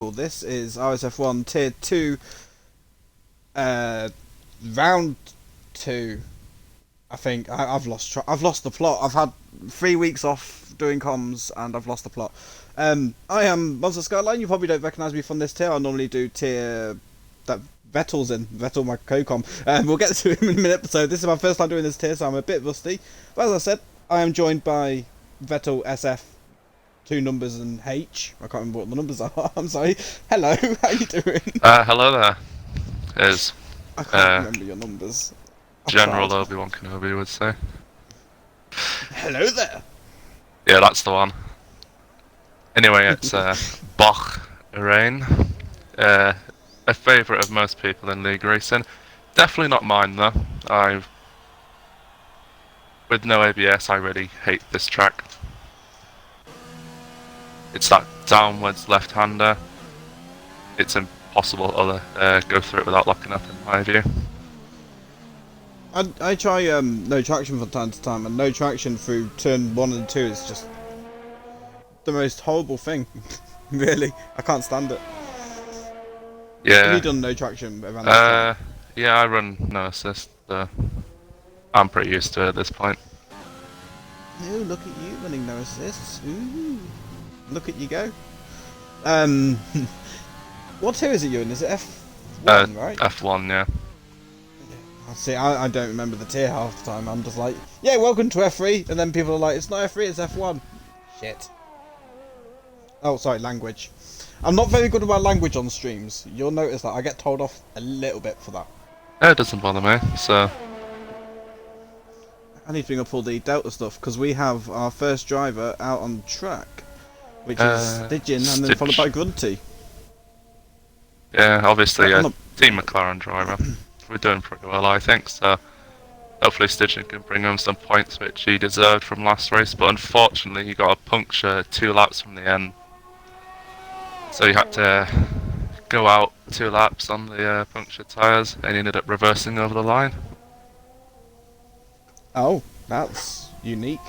This is RSF1 Tier 2, uh, Round 2. I think I've lost the plot. I've had 3 weeks off doing comms and I've lost the plot. I am Monster Skyline. You probably don't recognise me from this tier. I normally do tier that Vettel's in. Vettel, my co-com. We'll get to him in a minute. So this is my first time doing this tier, so I'm a bit rusty. But as I said, I am joined by Vettel, SF, two numbers and H. I can't remember what the numbers are. I'm sorry. Hello, how you doing? Hello there. Is I can't remember your numbers. General Obi-Wan Kenobi would say. Hello there. Yeah, that's the one. Anyway, it's Bahrain. A favourite of most people in league racing. Definitely not mine though. With no ABS, I really hate this track. It's that downwards left-hander. It's impossible to go through it without locking up, in my view. I try no traction from time to time, and no traction through turn 1 and 2 is just the most horrible thing. Really, I can't stand it. Yeah. Have you done no traction around that track? Yeah, I run no assist. I'm pretty used to it at this point. Oh, look at you running no assists. Ooh, look at you go. What tier is it you're in? Is it F1, right? F1, yeah. See, I don't remember the tier half the time. I'm just like, yeah, welcome to F3, and then people are like, it's not F3, it's F1. Shit. Oh, sorry, language. I'm not very good with my language on streams. You'll notice that I get told off a little bit for that. It doesn't bother me, so... I need to bring up all the Delta stuff, because we have our first driver out on track, which is Stidgen, and then followed by Grunty. Yeah, obviously a Team McLaren driver. We're doing pretty well, I think, so hopefully Stidgen can bring home some points which he deserved from last race, but unfortunately he got a puncture 2 laps from the end. So he had to go out 2 laps on the punctured tyres, and he ended up reversing over the line. Oh, that's unique.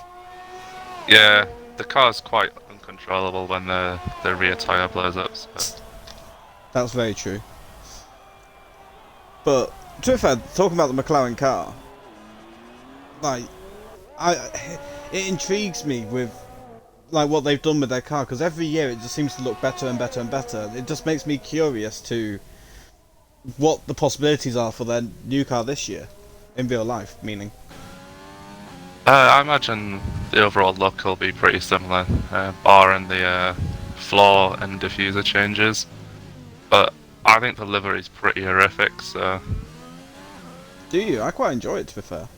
Yeah, the car's quite uncontrollable when the rear tyre blows up. So. That's very true. But to be fair, talking about the McLaren car, like, it intrigues me with like what they've done with their car, because every year it just seems to look better and better and better. It just makes me curious to what the possibilities are for their new car this year, in real life, meaning. I imagine the overall look will be pretty similar, barring the floor and diffuser changes. But I think the livery's pretty horrific, so... Do you? I quite enjoy it, to be fair.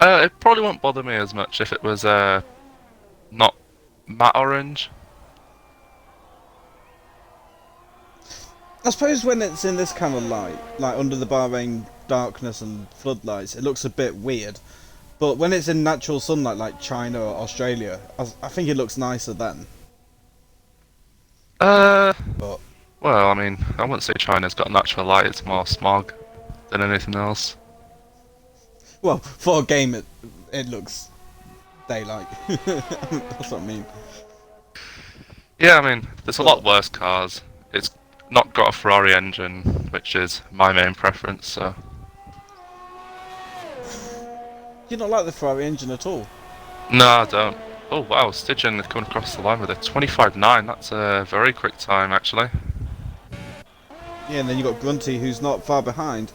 It probably won't bother me as much if it was not matte orange. I suppose when it's in this kind of light, like under the Bahrain darkness and floodlights, it looks a bit weird. But when it's in natural sunlight, like China or Australia, I think it looks nicer then. But... Well, I mean, I wouldn't say China's got natural light, it's more smog than anything else. Well, for a game, it looks daylight. That's what I mean. Yeah, I mean, there's a lot worse cars. It's not got a Ferrari engine, which is my main preference, so... You don't like the Ferrari engine at all? No, I don't. Oh wow, Stidgen coming across the line with a 25.9, that's a very quick time actually. Yeah, and then you've got Grunty, who's not far behind.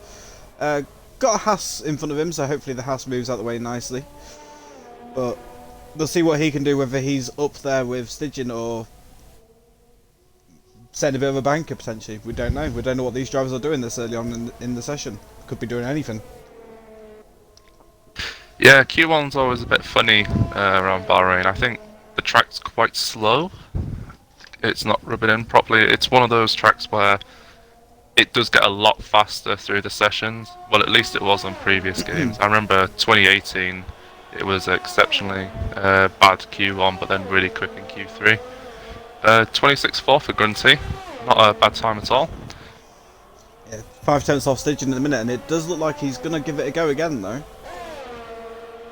Got a Haas in front of him, so hopefully the Haas moves out the way nicely. But we'll see what he can do, whether he's up there with Stidgen or send a bit of a banker potentially. We don't know. We don't know what these drivers are doing this early on in the session. Could be doing anything. Yeah, Q1's always a bit funny around Bahrain. I think the track's quite slow. It's not rubbing in properly. It's one of those tracks where it does get a lot faster through the sessions. Well, at least it was on previous games. I remember 2018, it was exceptionally bad Q1, but then really quick in Q3. 26.4 for Grunty, not a bad time at all. Yeah, 5/10 off Stidgen in a minute, and it does look like he's going to give it a go again, though.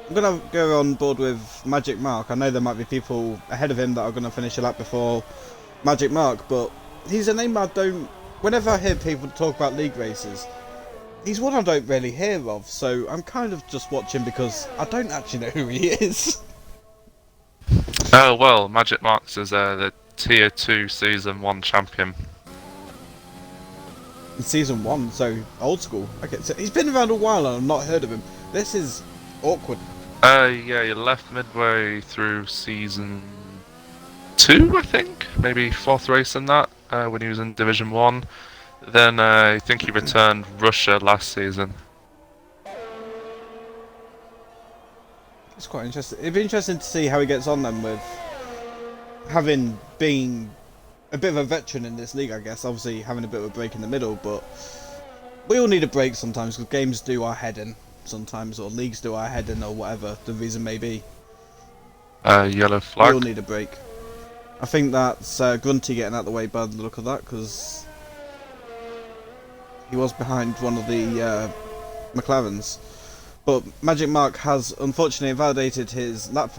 I'm going to go on board with Magic Mark. I know there might be people ahead of him that are going to finish a lap before Magic Mark, but he's a name I don't. Whenever I hear people talk about league races, he's one I don't really hear of. So I'm kind of just watching because I don't actually know who he is. Oh well, Magic Marks is the Tier 2 Season 1 champion. In season 1, so old school. Okay, so he's been around a while and I've not heard of him. This is awkward. Yeah, you left midway through Season 2, I think? Maybe 4th race in that, when he was in Division 1. Then I think he returned Russia last season. It's quite interesting. It'd be interesting to see how he gets on then with having been a bit of a veteran in this league, I guess. Obviously having a bit of a break in the middle, but we all need a break sometimes because games do our head in sometimes, or leagues do our head in, or whatever the reason may be. Yellow flag. We all need a break. I think that's Grunty getting out of the way by the look of that, because he was behind one of the McLarens. But Magic Mark has unfortunately invalidated his lap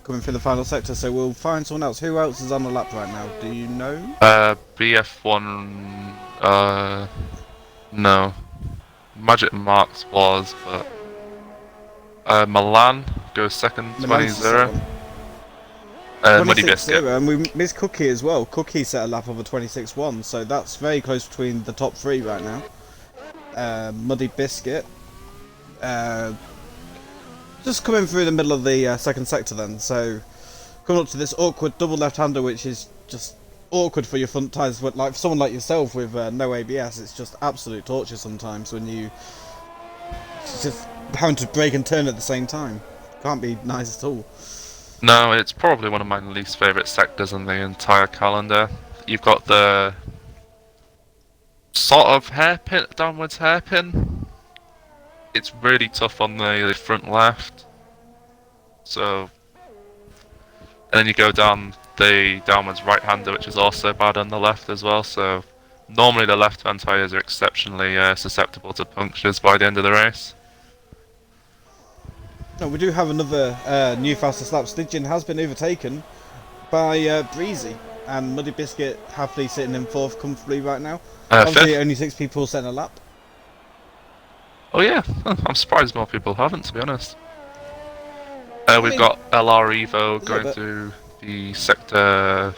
coming through the final sector, so we'll find someone else. Who else is on the lap right now? Do you know? BF1, no. Magic Marks was, but Milan goes second, 20-0. Muddy Biscuit. And we missed Cookie as well. Cookie set a lap of a 26-1, so that's very close between the top three right now. Muddy Biscuit. Just coming through the middle of the second sector then, so coming up to this awkward double left-hander, which is just awkward for your front tyres. But like for someone like yourself with no ABS, it's just absolute torture sometimes when you just having to brake and turn at the same time. Can't be nice at all. No, it's probably one of my least favourite sectors in the entire calendar. You've got the sort of hairpin, downwards hairpin. It's really tough on the front left. So, and then you go down the downwards right-hander, which is also bad on the left as well. So, normally the left-hand tyres are exceptionally susceptible to punctures by the end of the race. No, we do have another new fastest lap. Stygian has been overtaken by Breezy, and Muddy Biscuit happily sitting in fourth comfortably right now. Obviously, Fifth. only 6 people setting a lap. Oh yeah, I'm surprised more people haven't, to be honest. We've got LR Evo going through the sector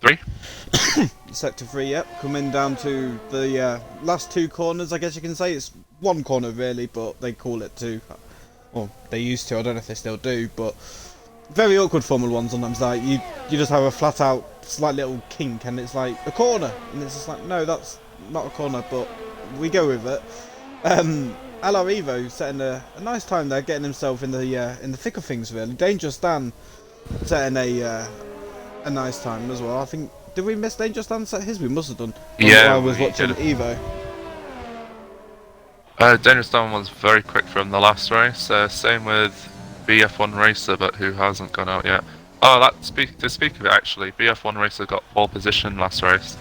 3. Sector 3, yep. Coming down to the last 2 corners, I guess you can say. It's 1 corner really, but they call it 2. Well, they used to, I don't know if they still do, but very awkward Formula 1 sometimes. Like, you just have a flat out, slight little kink, and it's like, a corner! And it's just like, no, that's not a corner, but we go with it. LR Evo setting a nice time there, getting himself in the thick of things really. Dangerous Dan setting a nice time as well. I think, did we miss Dangerous Dan set his? We must have done. Yeah, I was watching Evo. Dangerous Dan was very quick from the last race. Same with BF1 Racer, but who hasn't gone out yet. Oh, to speak of it actually, BF1 Racer got pole position last race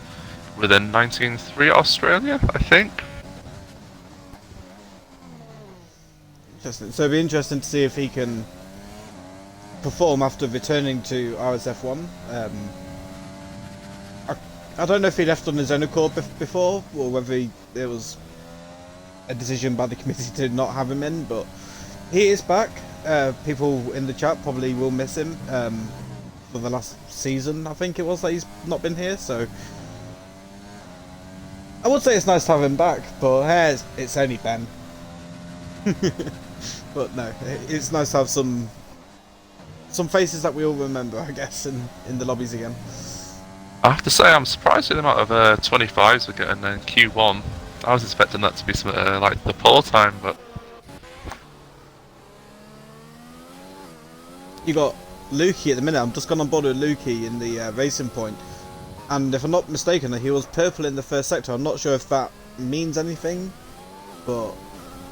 within 19.3 Australia, I think. Interesting. So it'll be interesting to see if he can perform after returning to RSF1. I don't know if he left on his own accord before, or whether it was a decision by the committee to not have him in, but he is back. People in the chat probably will miss him for the last season, I think it was, that he's not been here, so I would say it's nice to have him back, but it's only Ben. But no, it's nice to have some faces that we all remember, I guess, in the lobbies again. I have to say, I'm surprised with the amount of 25s we're getting in Q1. I was expecting that to be some like the pole time, but you got Lukey at the minute. I'm just gone on board with Lukey in the racing point, and if I'm not mistaken, he was purple in the first sector. I'm not sure if that means anything, but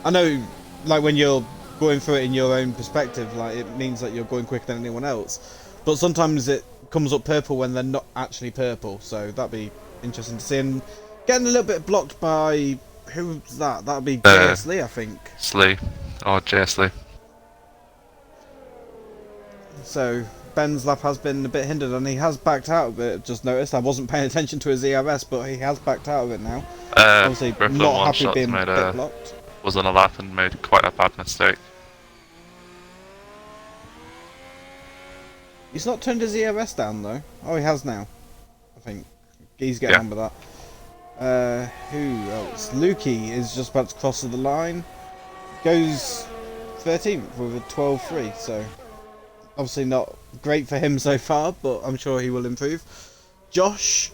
I know, like, when you're going through it in your own perspective, like, it means that you're going quicker than anyone else, but sometimes it comes up purple when they're not actually purple, so that'd be interesting to see. And getting a little bit blocked by, who's that? That'd be JS Lee, I think. Slee, or JS Lee. So Ben's lap has been a bit hindered, and he has backed out of it. Just noticed. I wasn't paying attention to his ERS, but he has backed out of it now. Obviously, Griffin not one happy shots being made bit blocked. was on a lap and made quite a bad mistake. He's not turned his ERS down though. Oh, he has now. I think he's getting on with that. Who else? Lukey is just about to cross the line. Goes 13th with a 12.3, so obviously not great for him so far, but I'm sure he will improve. Josh,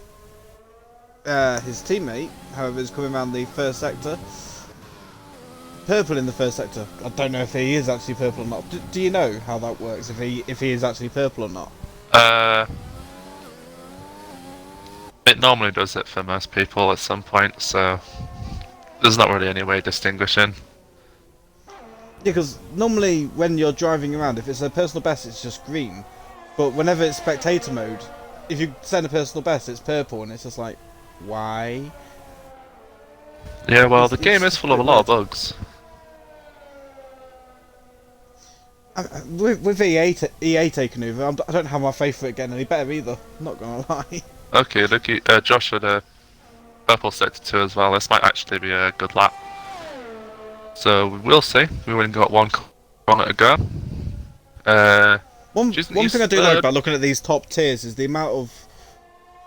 his teammate, however, is coming around the first sector. Purple in the first sector. I don't know if he is actually purple or not. Do you know how that works? If he is actually purple or not? It normally does it for most people at some point, so there's not really any way of distinguishing. Yeah, because normally when you're driving around, if it's a personal best, it's just green. But whenever it's spectator mode, if you send a personal best, it's purple, and it's just like, why? Yeah, well, the game is full of a lot of bugs. With EA taking over, I don't have my faith for it getting any better either. Not gonna lie. Okay, look, Josh had a purple sector 2 as well. This might actually be a good lap. So we will see. We've only got one corner to go. One thing I do like about looking at these top tiers is the amount of,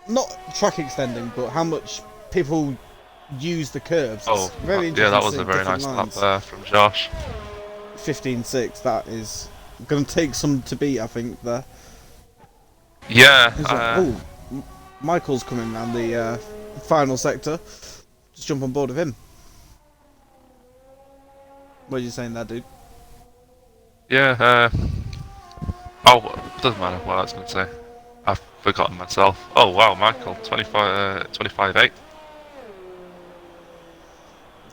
not track extending, but how much people use the curbs. Oh, it's very interesting. Yeah, that was a very nice lap there from Josh. 15.6, that is going to take some to beat, I think, there. Yeah. Michael's coming around the final sector. Just jump on board with him. What are you saying there, dude? Yeah, oh, doesn't matter what I was going to say. I've forgotten myself. Oh, wow, Michael, 25.8.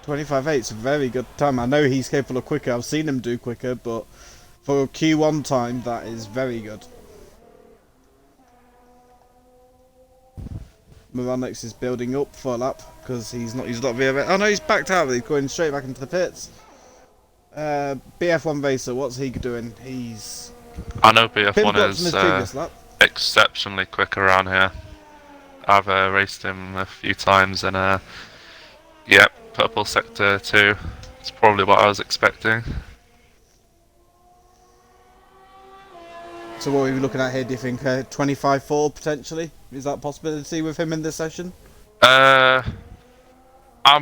25.8 is a very good time. I know he's capable of quicker. I've seen him do quicker, but for a Q1 time, that is very good. Moranix is building up for a lap because he's not VRS. Oh no, he's backed out. He's going straight back into the pits. BF1 Racer, what's he doing? I know BF1 is exceptionally quick around here. I've raced him a few times, and yeah, purple sector 2. It's probably what I was expecting. So what are we looking at here, do you think? 25.4 potentially? Is that a possibility with him in this session? I'm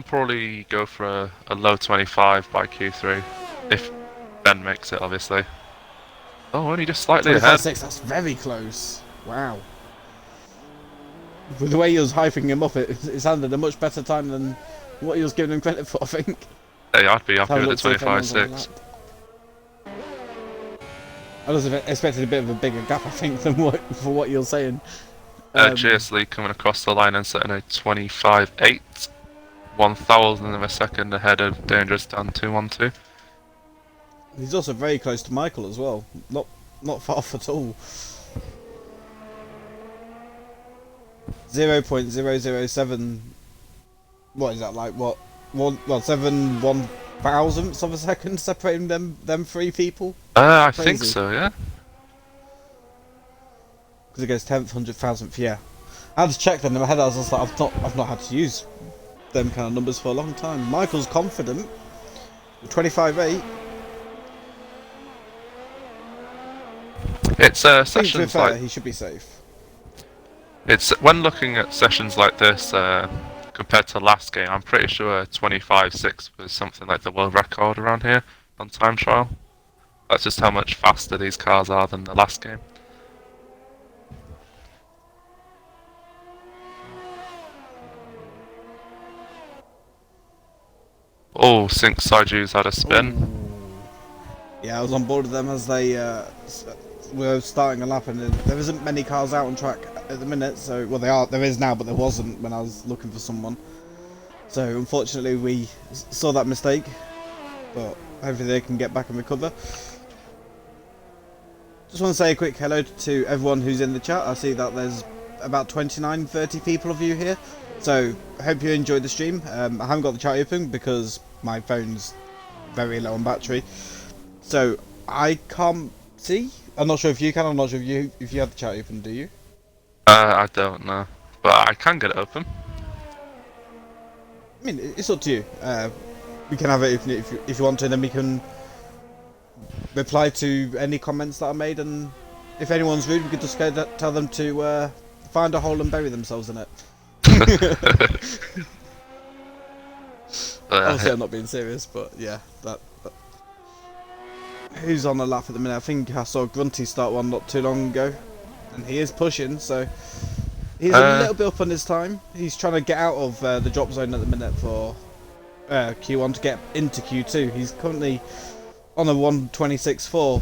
probably go for a low 25 by Q3. If Ben makes it, obviously. Oh, only just slightly ahead. 25.6, that's very close. Wow. With the way he was hyping him up, it sounded a much better time than what he was giving him credit for, I think. Hey, I'd be happy with the 25.6. I was expecting a bit of a bigger gap, I think, than what you're saying. GS coming across the line and setting a 25.8. 1,000 of a second ahead of Dangerous Dan 212. He's also very close to Michael as well. Not far off at all. 0.007. What is that like? What? 7/1000ths of a second separating them three people. I think so. Yeah. Because it goes 10th, 100,000th. Yeah. I had to check them in my head. I was just like, I've not had to use them kind of numbers for a long time. Michael's confident. 25.8. It's sessions fair, like he should be safe. It's when looking at sessions like this compared to last game. I'm pretty sure 25.6 was something like the world record around here on time trial. That's just how much faster these cars are than the last game. Oh, Sync Saiju's had a spin. Ooh. Yeah, I was on board with them as they were starting a lap, and there isn't many cars out on track at the minute. So, well, there is now, but there wasn't when I was looking for someone. So, unfortunately, we saw that mistake, but hopefully they can get back and recover. Just want to say a quick hello to everyone who's in the chat. I see that there's about 29-30 people of you here. So, I hope you enjoyed the stream. I haven't got the chat open because my phone's very low on battery. So, I can't See, I'm not sure if you can. I'm not sure if you have the chat open. Do you? I don't know, but I can get it open. I mean, it's up to you. We can have it if you want to. Then we can reply to any comments that are made, and if anyone's rude, we could just tell them to find a hole and bury themselves in it. Obviously, I'm not being serious, but yeah, that. Who's on the lap at the minute? I think I saw Grunty start one not too long ago, and he is pushing, so he's a little bit up on his time. He's trying to get out of the drop zone at the minute for Q1 to get into Q2. He's currently on a 1:26.4,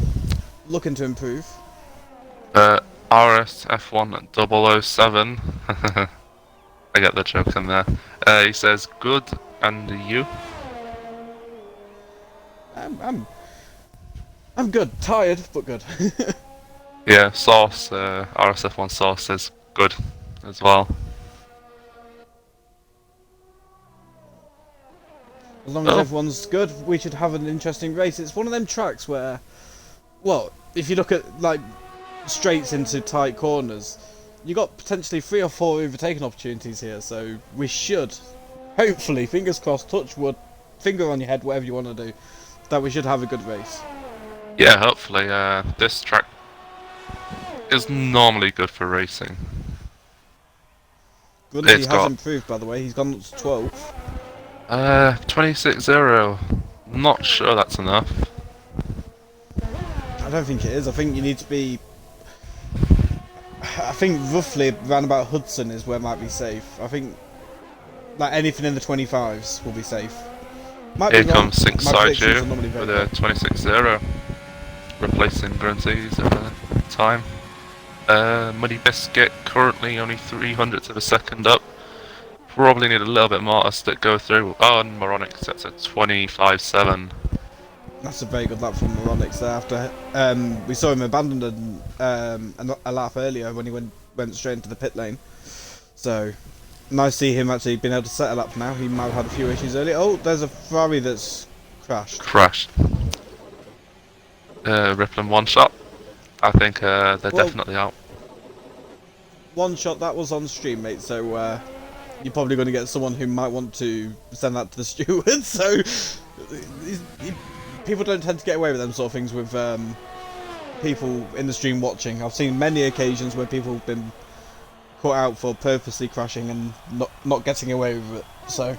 looking to improve. RSF1 007. I get the joke in there. He says, good, and you? I'm good. Tired, but good. Yeah, Source, RSF1 Source says good as well. As long as everyone's good, we should have an interesting race. It's one of them tracks where, well, if you look at like straights into tight corners, you got potentially 3 or 4 overtaking opportunities here. So we should, hopefully, fingers crossed, touch wood, finger on your head, whatever you want to do, that we should have a good race. Yeah, hopefully. This track is normally good for racing. Grundy has improved, by the way. He's gone up to 12. 26.0. Not sure that's enough. I don't think it is. I think you need to be... I think roughly around about Hudson is where it might be safe. I think like anything in the 25s will be safe. Here comes Sync Saiju with a 26.0, replacing Grunty's time. Muddy Biscuit currently only 300ths of a second up. Probably need a little bit more to go through. Oh, and Moronic sets at 25.7. That's a very good lap from Moronic there. After we saw him abandon a lap earlier when he went straight into the pit lane. So nice to see him actually being able to set a lap now. He might have had a few issues earlier. Oh, there's a Ferrari that's crashed. Rippling one shot. I think they're definitely out. One shot, that was on stream, mate, so you're probably going to get someone who might want to send that to the steward, so people don't tend to get away with them sort of things with people in the stream watching. I've seen many occasions where people have been caught out for purposely crashing and not getting away with it, so...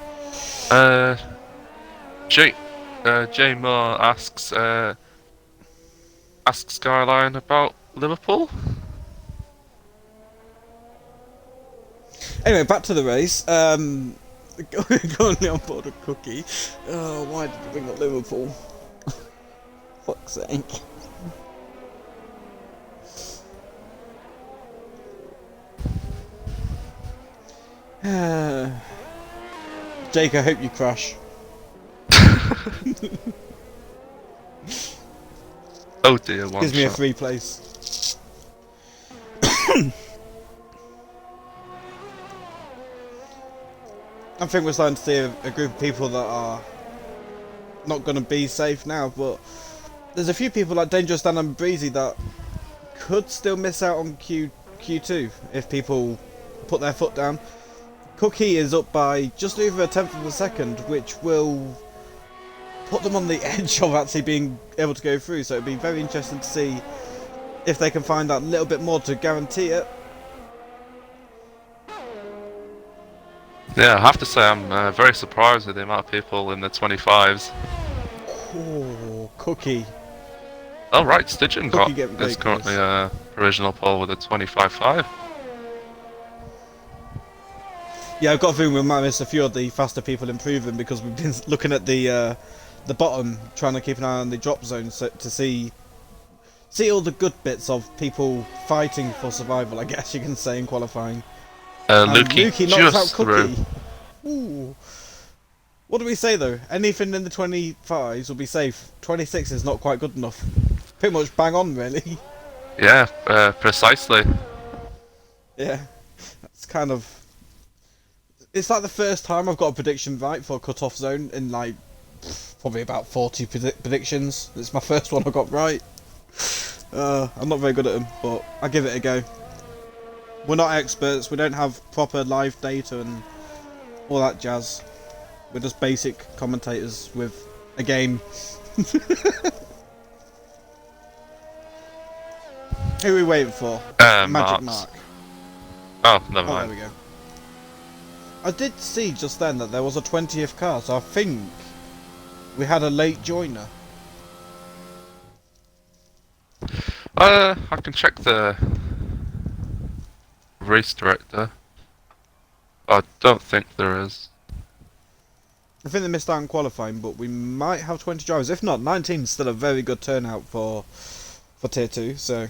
Jay Moore asks Skyline about Liverpool. Anyway, back to the race. Going on board a Cookie. Oh, why did you bring up Liverpool? Fuck's sake. Jake, I hope you crash. Oh dear, one Gives me shot. a free place. I think we're starting to see a group of people that are not going to be safe now, but there's a few people like Dangerous Dan and Breezy that could still miss out on Q2 if people put their foot down. Cookie is up by just over 1/10 of a second, which will put them on the edge of actually being able to go through, so it'll be very interesting to see if they can find that little bit more to guarantee it. Yeah, I have to say I'm very surprised with the amount of people in the 25s. Oh, Cookie. Oh right, Stidgen is currently a provisional pole with a 25.5. Yeah, I've got a feeling we might miss a few of the faster people improving because we've been looking at the bottom, trying to keep an eye on the drop zone to see all the good bits of people fighting for survival, I guess you can say, in qualifying. Lukey knocks out Cookie. Ooh. What do we say though? Anything in the 25s will be safe. 26 is not quite good enough. Pretty much bang on, really. Yeah, precisely. Yeah, that's kind of... It's like the first time I've got a prediction right for a cut-off zone in like probably about 40 predictions. It's my first one I got right. I'm not very good at them, but I give it a go. We're not experts. We don't have proper live data and all that jazz. We're just basic commentators with a game. Who are we waiting for? Magic Marks. Mark. Oh, never Oh, there mind. we go. I did see just then that there was a 20th car, so I think we had a late joiner. I can check the race director. I don't think there is. I think they missed out on qualifying, but we might have 20 drivers. If not, 19 is still a very good turnout for Tier 2, so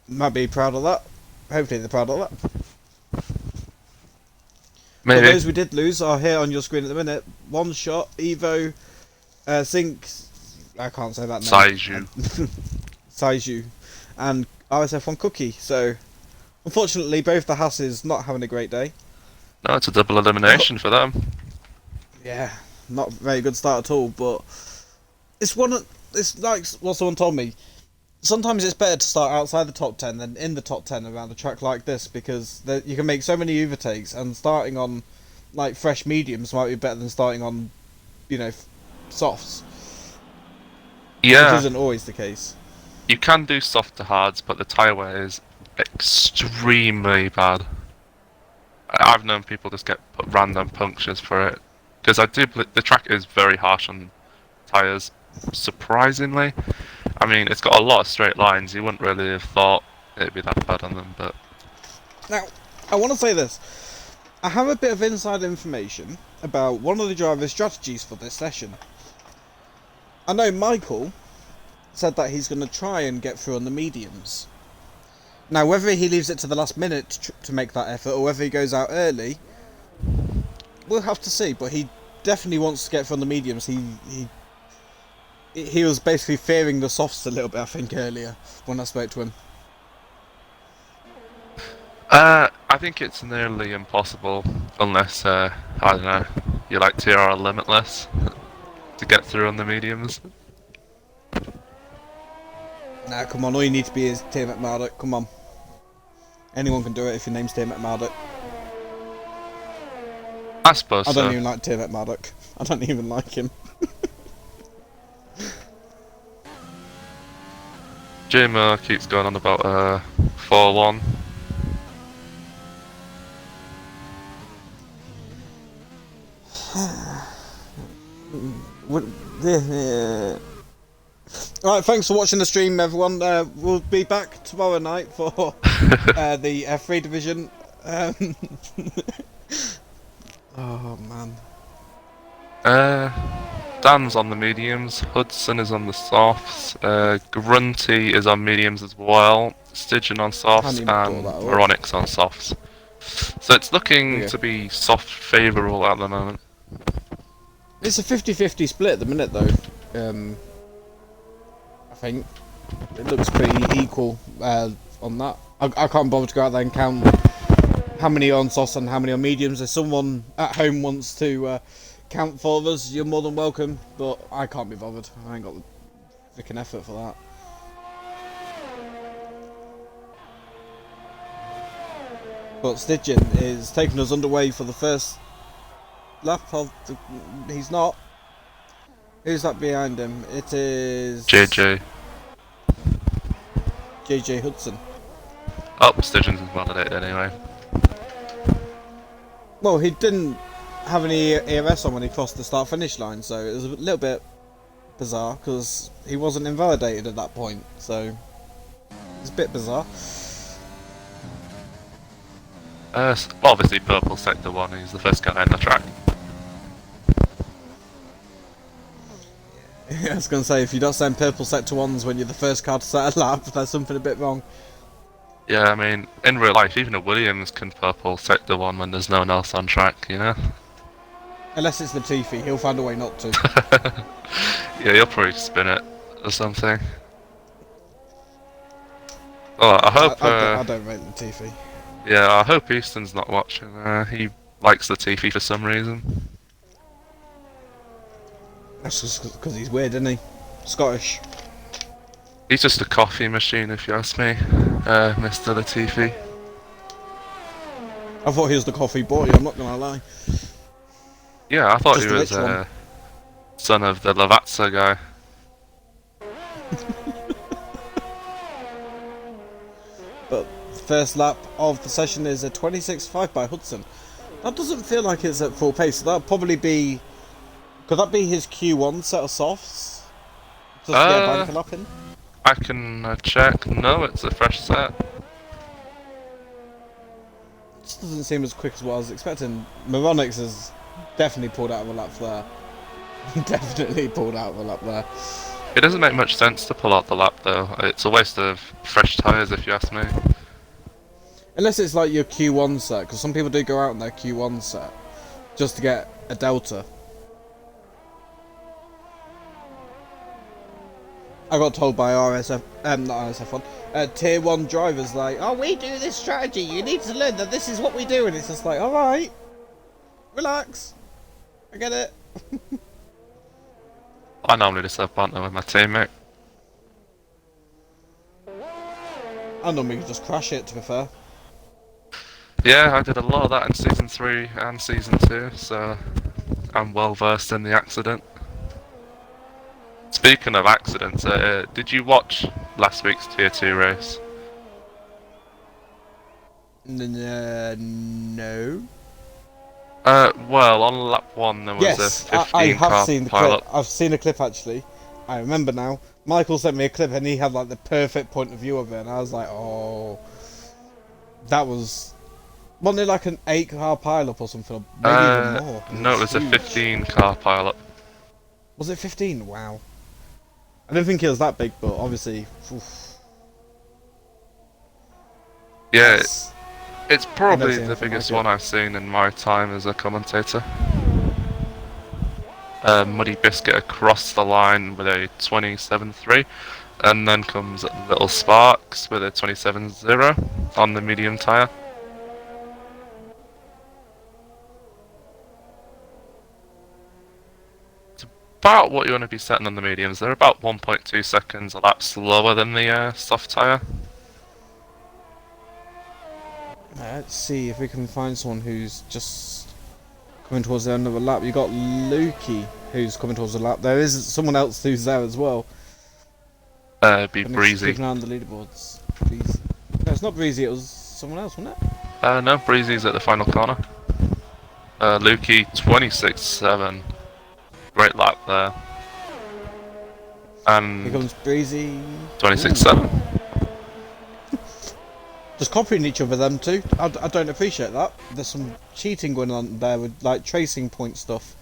might be proud of that. Hopefully they're proud of that. Maybe. But those we did lose are here on your screen at the minute. One Shot, Evo, Sync, I can't say that name. Saiju, and RSF1 Cookie. So, unfortunately, both the Hasses not having a great day. No, it's a double elimination for them. Yeah, not a very good start at all. But it's like what someone told me. Sometimes it's better to start outside the top 10 than in the top 10 around a track like this, because you can make so many overtakes, and starting on like fresh mediums might be better than starting on, softs. Yeah. Which isn't always the case. You can do soft to hards, but the tyre wear is extremely bad. I've known people just get random punctures for it. Because the track is very harsh on tyres, surprisingly. I mean, it's got a lot of straight lines. You wouldn't really have thought it'd be that bad on them, but... Now, I want to say this. I have a bit of inside information about one of the driver's strategies for this session. I know Michael said that he's going to try and get through on the mediums. Now, whether he leaves it to the last minute to make that effort, or whether he goes out early, we'll have to see. But he definitely wants to get through on the mediums. He was basically fearing the softs a little bit, I think, earlier when I spoke to him. I think it's nearly impossible, unless, I don't know, you like TR Limitless, to get through on the mediums. Nah, come on, all you need to be is Tim McMurdoch, come on. Anyone can do it if your name's Tim McMurdoch. I suppose so. I don't even like Tim McMurdoch. I don't even like him. Jim keeps going on about 4-1. Alright, thanks for watching the stream, everyone. We'll be back tomorrow night for the F3 division. Oh, man. Dan's on the mediums, Hudson is on the softs, Grunty is on mediums as well, Stygian on softs, and Veronic's on softs. So it's looking to be soft favourable at the moment. It's a 50-50 split at the minute, though. I think it looks pretty equal on that. I can't bother to go out there and count how many are on softs and how many on mediums. If someone at home wants to count for us, you're more than welcome, but I can't be bothered. I ain't got the freaking effort for that. But Stygian is taking us underway for the first lap of the... He's not. Who's that behind him? It is... JJ Hudson. Oh, Stygian's validated anyway. Well, he didn't have any ERS on when he crossed the start-finish line, so it was a little bit bizarre, because he wasn't invalidated at that point, so it's a bit bizarre. Obviously purple sector 1, he's the first guy in the track. I was going to say, if you don't send purple sector 1s when you're the first car to set a lap, there's something a bit wrong. Yeah, I mean, in real life, even a Williams can purple sector 1 when there's no one else on track, you know? Unless it's Latifi, he'll find a way not to. Yeah, he'll probably spin it or something. Well, I hope... I don't rate Latifi. Yeah, I hope Easton's not watching. He likes Latifi for some reason. That's just because he's weird, isn't he? Scottish. He's just a coffee machine, if you ask me, Mr. Latifi. I thought he was the coffee boy, I'm not gonna lie. Yeah, I thought Just he the was rich one. son of the Lavazza guy. But first lap of the session is a 26.5 by Hudson. That doesn't feel like it's at full pace. So that'll probably be... Could that be his Q1 set of softs? Just to get a banker lap in? I can check. No, it's a fresh set. This doesn't seem as quick as what I was expecting. Moronix has definitely pulled out of a lap there. Definitely pulled out of a lap there. It doesn't make much sense to pull out the lap though. It's a waste of fresh tyres, if you ask me. Unless it's like your Q1 set, because some people do go out in their Q1 set just to get a delta. I got told by RSF, not RSF1, Tier 1 drivers like, oh, we do this strategy, you need to learn that this is what we do, and it's just like, alright, relax, I get it. I normally just have banter with my teammate. I normally just crash it, to be fair. Yeah, I did a lot of that in Season 3 and Season 2, so I'm well versed in the accident. Speaking of accidents, did you watch last week's Tier 2 race? No. Well, on lap 1 there was Yes, a 15 I have car seen the pileup. clip. I've seen a clip actually. I remember now. Michael sent me a clip and he had like the perfect point of view of it, and I was like, oh, that was. Wasn't it like an 8-car pileup or something? Or maybe even more. No, it was a huge. 15 car pileup. Was it 15? Wow. I didn't think it was that big, but obviously. Oof. Yeah, That's- it's probably seen the anything biggest like one it. I've seen in my time as a commentator. Muddy Biscuit across the line with a 27.3, and then comes Little Sparks with a 27.0 on the medium tyre. It's about what you want to be setting on the mediums. They're about 1.2 seconds a lap slower than the soft tyre. Let's see if we can find someone who's just coming towards the end of a lap. You got Lukey who's coming towards the lap. There is someone else who's there as well. Be And Breezy. keep an eye on the leaderboards. Breezy. No, it's not Breezy. It was someone else, wasn't it? No, Breezy's at the final corner. Lukey 26.7. Great lap there. Here And comes Breezy. 26.7. Just copying each other, them two. I don't appreciate that. There's some cheating going on there with like tracing point stuff.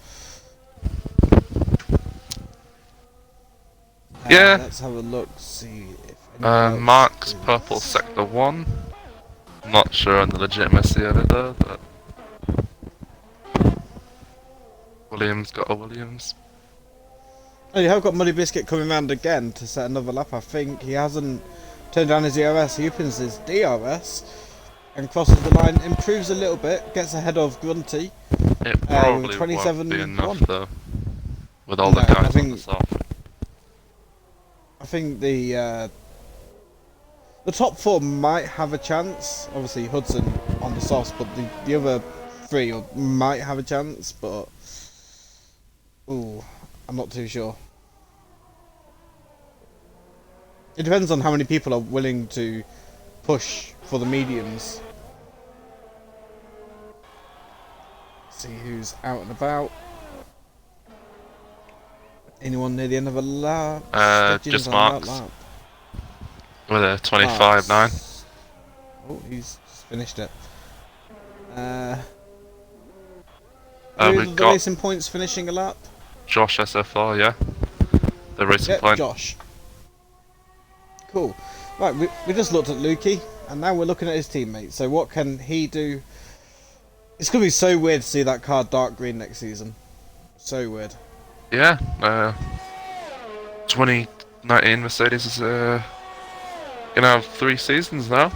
Yeah. Let's have a look. See if. anyone else Mark's is- purple sector 1. Not sure on the legitimacy of it though, but Williams got a Williams. Oh, you have got Muddy Biscuit coming round again to set another lap. I think he hasn't turned down his ERS. He opens his DRS and crosses the line, improves a little bit, gets ahead of Grunty. It probably 27 won't be enough one. though, with all the No, I guys on think- the soft. I think the top 4 might have a chance. Obviously Hudson on the softs, but the other 3 might have a chance. But ooh, I'm not too sure. It depends on how many people are willing to push for the mediums. See who's out and about. Anyone near the end of a lap? Stedgens Just on that Marks. lap. With a 25.9. Marks. Oh, he's just finished it. Who We've the got racing points finishing a lap? Josh S04, yeah. The racing Yep, point. Josh. Cool. Right, we just looked at Lukey, and now we're looking at his teammates. So what can he do? It's going to be so weird to see that car dark green next season. So weird. Yeah, 2019 Mercedes is gonna have 3 seasons now.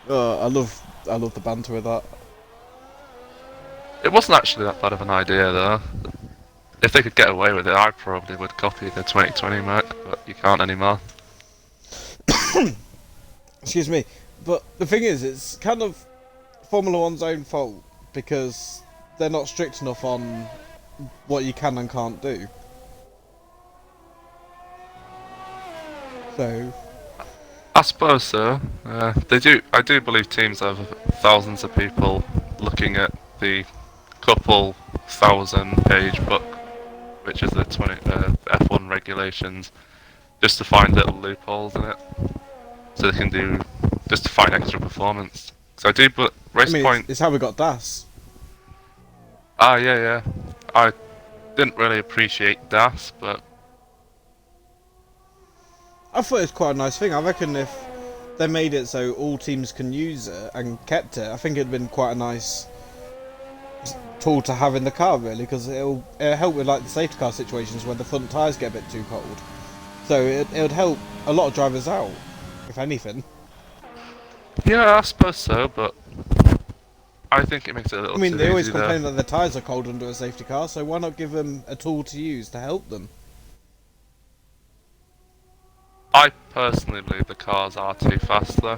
Oh, I love the banter with that. It wasn't actually that bad of an idea though. If they could get away with it, I probably would copy the 2020 Mac, but you can't anymore. Excuse me. But the thing is, it's kind of Formula One's own fault because they're not strict enough on what you can and can't do. So, I suppose so. They do. I do believe teams have thousands of people looking at the couple thousand-page book, which is the F1 regulations, just to find little loopholes in it, so they can do just to find extra performance. So I do, but race point. it's how we got DAS. Ah, yeah. I didn't really appreciate DAS, but I thought it was quite a nice thing. I reckon if they made it so all teams can use it and kept it, I think it'd been quite a nice tool to have in the car, really, because it'll help with like the safety car situations where the front tyres get a bit too cold. So it would help a lot of drivers out, if anything. yeah, I suppose so. But I think it makes it a little. I mean, too they always easy complain there. that the tyres are cold under a safety car, so why not give them a tool to use to help them? I personally believe the cars are too fast though.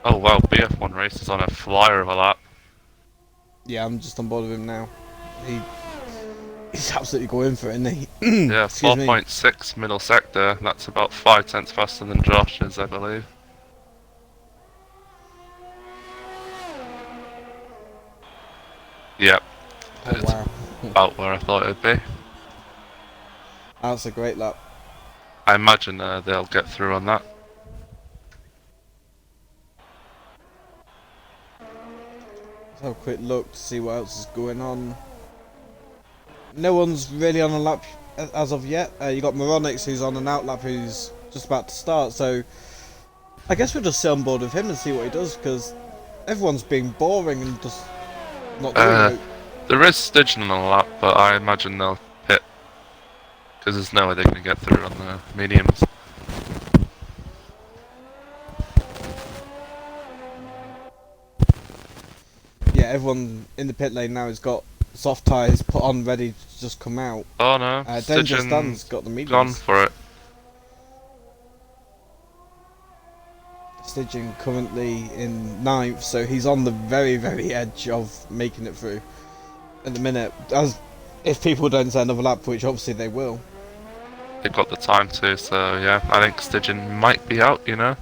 Oh well, BF1 race is on a flyer of a lap. Yeah, I'm just on board with him now. He's absolutely going for it, isn't he? Yeah, 4.6 middle sector. That's about 5 tenths faster than Josh's, I believe. Yep. Oh, It's wow. about where I thought it'd be. That's a great lap. I imagine they'll get through on that. Let's have a quick look to see what else is going on. No one's really on a lap as of yet. You got Moronix who's on an out lap who's just about to start, so I guess we'll just sit on board with him and see what he does, because everyone's being boring and just not doing it. There is Stygian on a lap, but I imagine they'll pit because there's no way they're going to get through on the mediums. Yeah, everyone in the pit lane now has got soft tyres put on, ready to just come out. Oh no, Dangerous Dan's got the mediums. gone for it. Stygian currently in 9th, so he's on the very, very edge of making it through at the minute. As if people don't say another lap, which obviously they will. They've got the time to, so yeah, I think Stygian might be out, you know.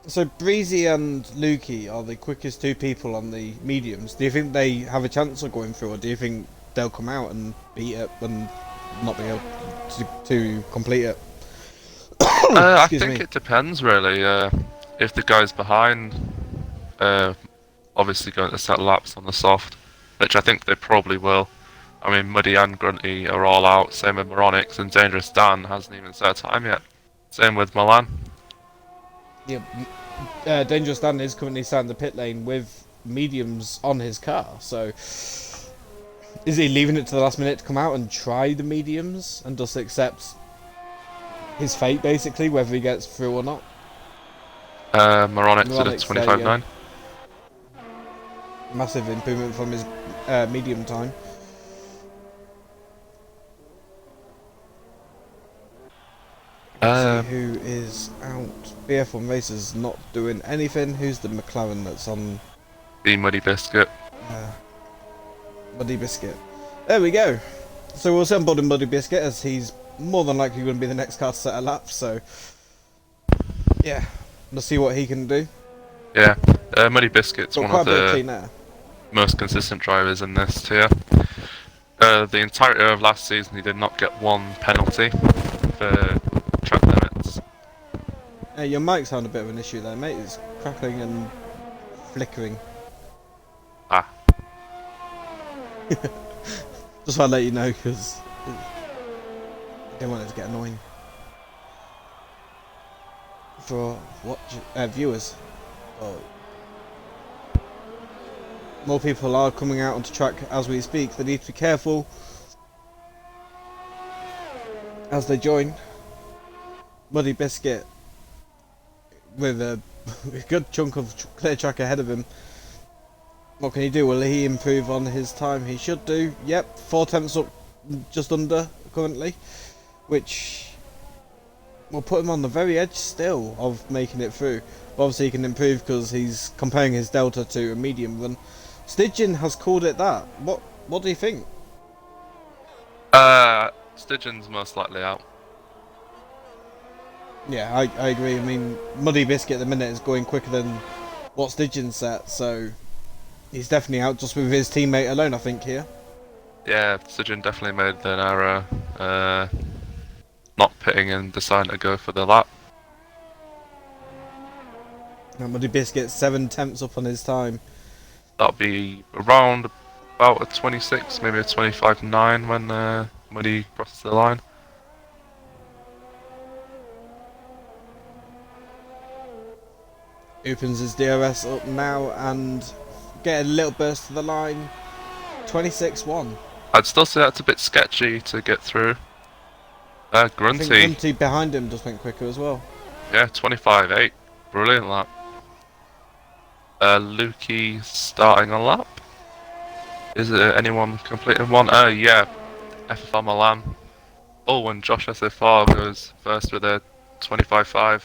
So Breezy and Lukey are the quickest two people on the mediums. Do you think they have a chance of going through, or do you think they'll come out and beat it and not be able to complete it? I think it depends really. If the guys behind, obviously going to set laps on the soft, which I think they probably will. I mean, Muddy and Grunty are all out. Same with Moronix, and Dangerous Dan hasn't even set a time yet. Same with Milan. Yeah, Dangerous Dan is currently sat in the pit lane with mediums on his car, so is he leaving it to the last minute to come out and try the mediums and just accept his fate, basically, whether he gets through or not? Moronix at a 25.9. Massive improvement from his medium time. See who is out. BF1 Racers not doing anything. Who's the McLaren that's on? The Muddy Biscuit. Muddy Biscuit. There we go. So we'll send board in Muddy Biscuit, as he's more than likely going to be the next car to set a lap. So yeah, we'll see what he can do. Yeah, Muddy Biscuit's Got one of the clean air. most consistent drivers in this tier. The entirety of last season, he did not get one penalty for track limits. Hey, your mic's having a bit of an issue there, mate. It's crackling and flickering. Ah. Just want to let you know, because I don't want it to get annoying for viewers. Oh. More people are coming out onto track as we speak. They need to be careful as they join. Muddy Biscuit with a good chunk of clear track ahead of him. What can he do? Will he improve on his time? He should do. Yep, 4 tenths up just under currently, which will put him on the very edge still of making it through. But obviously he can improve because he's comparing his delta to a medium run. Stygian has called it that. What do you think? Stygian's most likely out. Yeah, I agree. I mean, Muddy Biscuit at the minute is going quicker than what Stygian set, so he's definitely out just with his teammate alone, I think, here. Yeah, Stygian definitely made an error, not pitting and deciding to go for the lap. And Muddy Biscuit 7 tenths up on his time. That'll be around about a 26, maybe a 25.9 when he crosses the line. Opens his DRS up now and get a little burst to the line. 26-1. I'd still say that's a bit sketchy to get through. I think Grunty. Grunty behind him just went quicker as well. Yeah, 25.8. Brilliant lap. Lukey starting a lap. Is there anyone completing one? Yeah. FFR Milan. Oh, and Josh S04 goes first with a 25.5.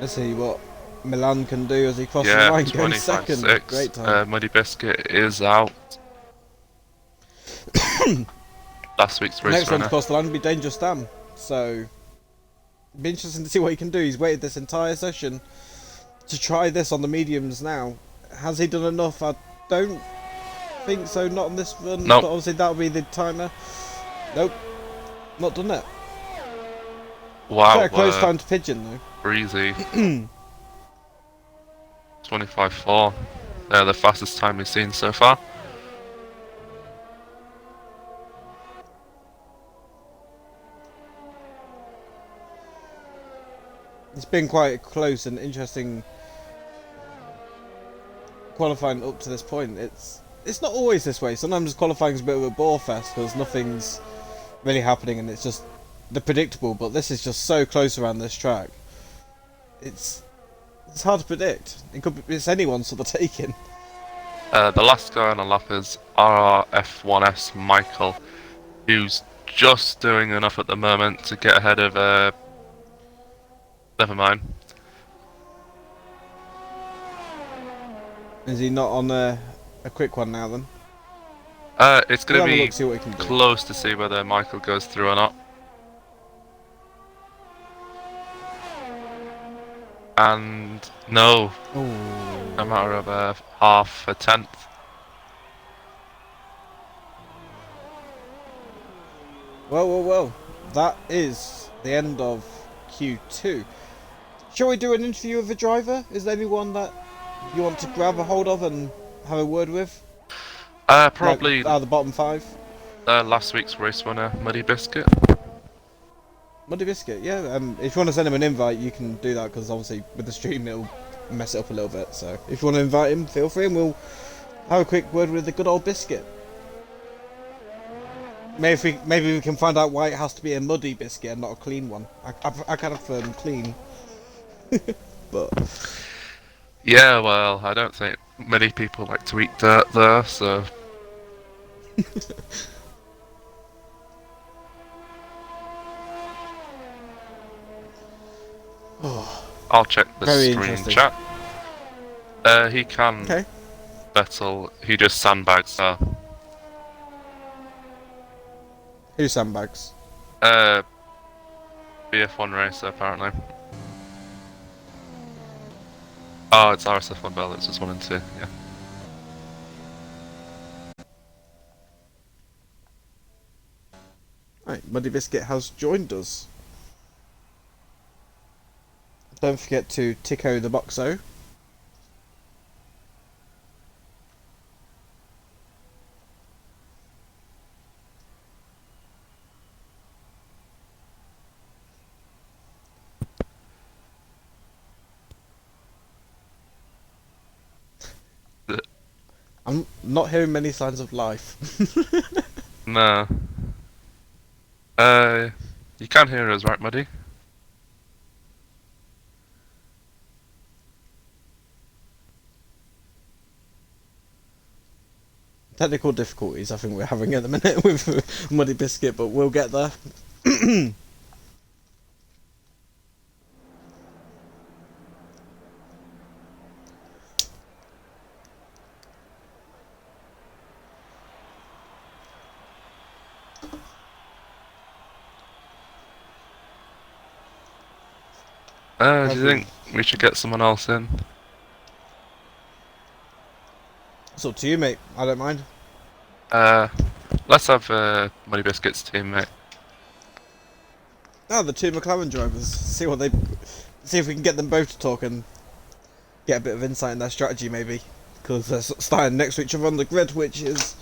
Let's see what Milan can do as he crosses the Yeah, line, going second. 25.6. Great time. Muddy Biscuit is out. Last week's race Next one winner. to cross the line will be Dangerous Dan. So, it'll be interesting to see what he can do. He's waited this entire session to try this on the mediums now. Has he done enough? I don't think so, not on this run. Nope. But obviously that'll be the timer. Nope. Not done it. Wow. Quite a close time to Pigeon though. Breezy. 25.4. They're the fastest time we've seen so far. It's been quite close and interesting qualifying up to this point. It's not always this way. Sometimes qualifying is a bit of a bore fest because nothing's really happening and it's just the predictable. But this is just so close around this track. It's hard to predict. It's anyone's sort of taking. The last guy on the lap is RSF1 Michael, who's just doing enough at the moment to get ahead of. Never mind. Is he not on a quick one now then? It's going to be see what he can do. close to see whether Michael goes through or not. And no, Ooh. a matter of half a tenth. Well. That is the end of Q2. Shall we do an interview with the driver? Is there anyone that you want to grab a hold of and have a word with? Probably Like, out of the bottom 5. last week's race winner, Muddy Biscuit. Muddy Biscuit, yeah. If you want to send him an invite, you can do that because obviously with the stream it'll mess it up a little bit. So if you want to invite him, feel free, and we'll have a quick word with the good old Biscuit. Maybe we can find out why it has to be a muddy biscuit and not a clean one. I kind of clean, but Yeah, well, I don't think many people like to eat dirt there, so. I'll check the Very screen interesting. chat. He can okay. battle. He just sandbags there. Who sandbags? BF1 racer apparently. Oh, it's RSF1 Bell. It's just 1 and 2. Yeah. Right, Muddy Biscuit has joined us. Don't forget to Tico the Boxo. I'm not hearing many signs of life. No. You can hear us, right, Muddy? Technical difficulties I think we're having at the minute with Muddy Biscuit, but we'll get there. Do you think we should get someone else in? It's up to you, mate. I don't mind. Let's have Money Biscuits team, mate. Oh, the two McLaren drivers. See what they. See if we can get them both to talk and get a bit of insight in their strategy, maybe. Because they're starting next to each other on the grid, which is.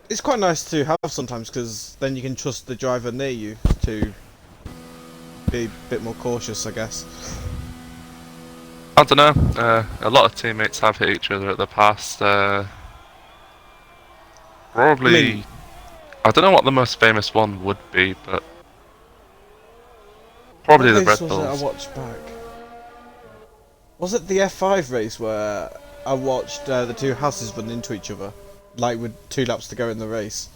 It's quite nice to have sometimes, because then you can trust the driver near you to be a bit more cautious, I guess. I don't know. A lot of teammates have hit each other at the past. Probably. I don't know what the most famous one would be, but probably the Red What race Bulls. was it I watched back? Was it the F5 race where I watched the two houses run into each other, like with 2 laps to go in the race?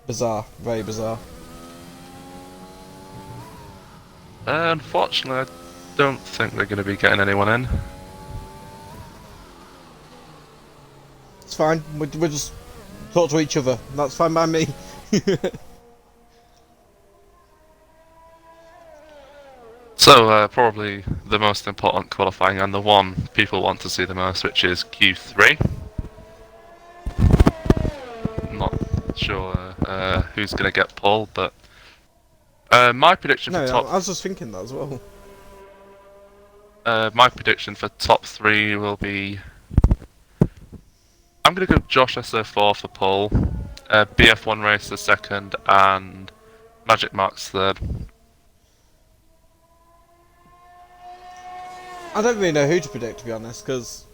Bizarre, very bizarre. Unfortunately, I don't think they're going to be getting anyone in. It's fine. We'll just talk to each other. That's fine by me. So, probably the most important qualifying and the one people want to see the most, which is Q3. Not sure who's going to get pole, but my prediction for top... I was just thinking that as well. My prediction for top 3 will be... I'm going to go Josh S04 for pole, BF1 Racer second, and Magic Marks third. I don't really know who to predict, to be honest, because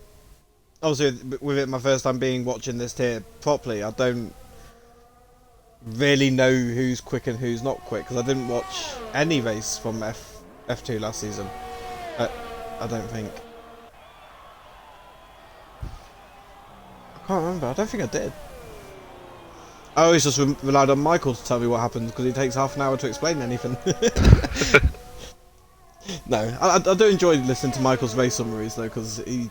obviously with it my first time watching this tier properly, I don't really know who's quick and who's not quick, because I didn't watch any race from F2 last season. I don't think. I can't remember. I don't think I did. I always just relied on Michael to tell me what happens, because he takes half an hour to explain anything. No, I do enjoy listening to Michael's race summaries though, because he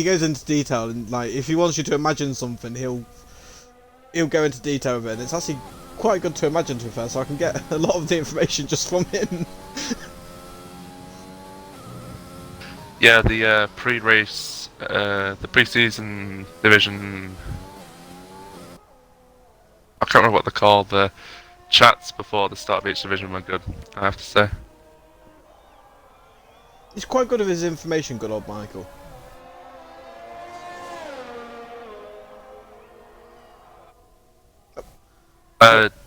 goes into detail, and like if he wants you to imagine something, he'll go into detail with it, and it's actually quite good to imagine, to be fair, so I can get a lot of the information just from him. Yeah, the pre-race, the pre-season division, I can't remember what they're called, the chats before the start of each division were good, I have to say. He's quite good with his information, good old Michael.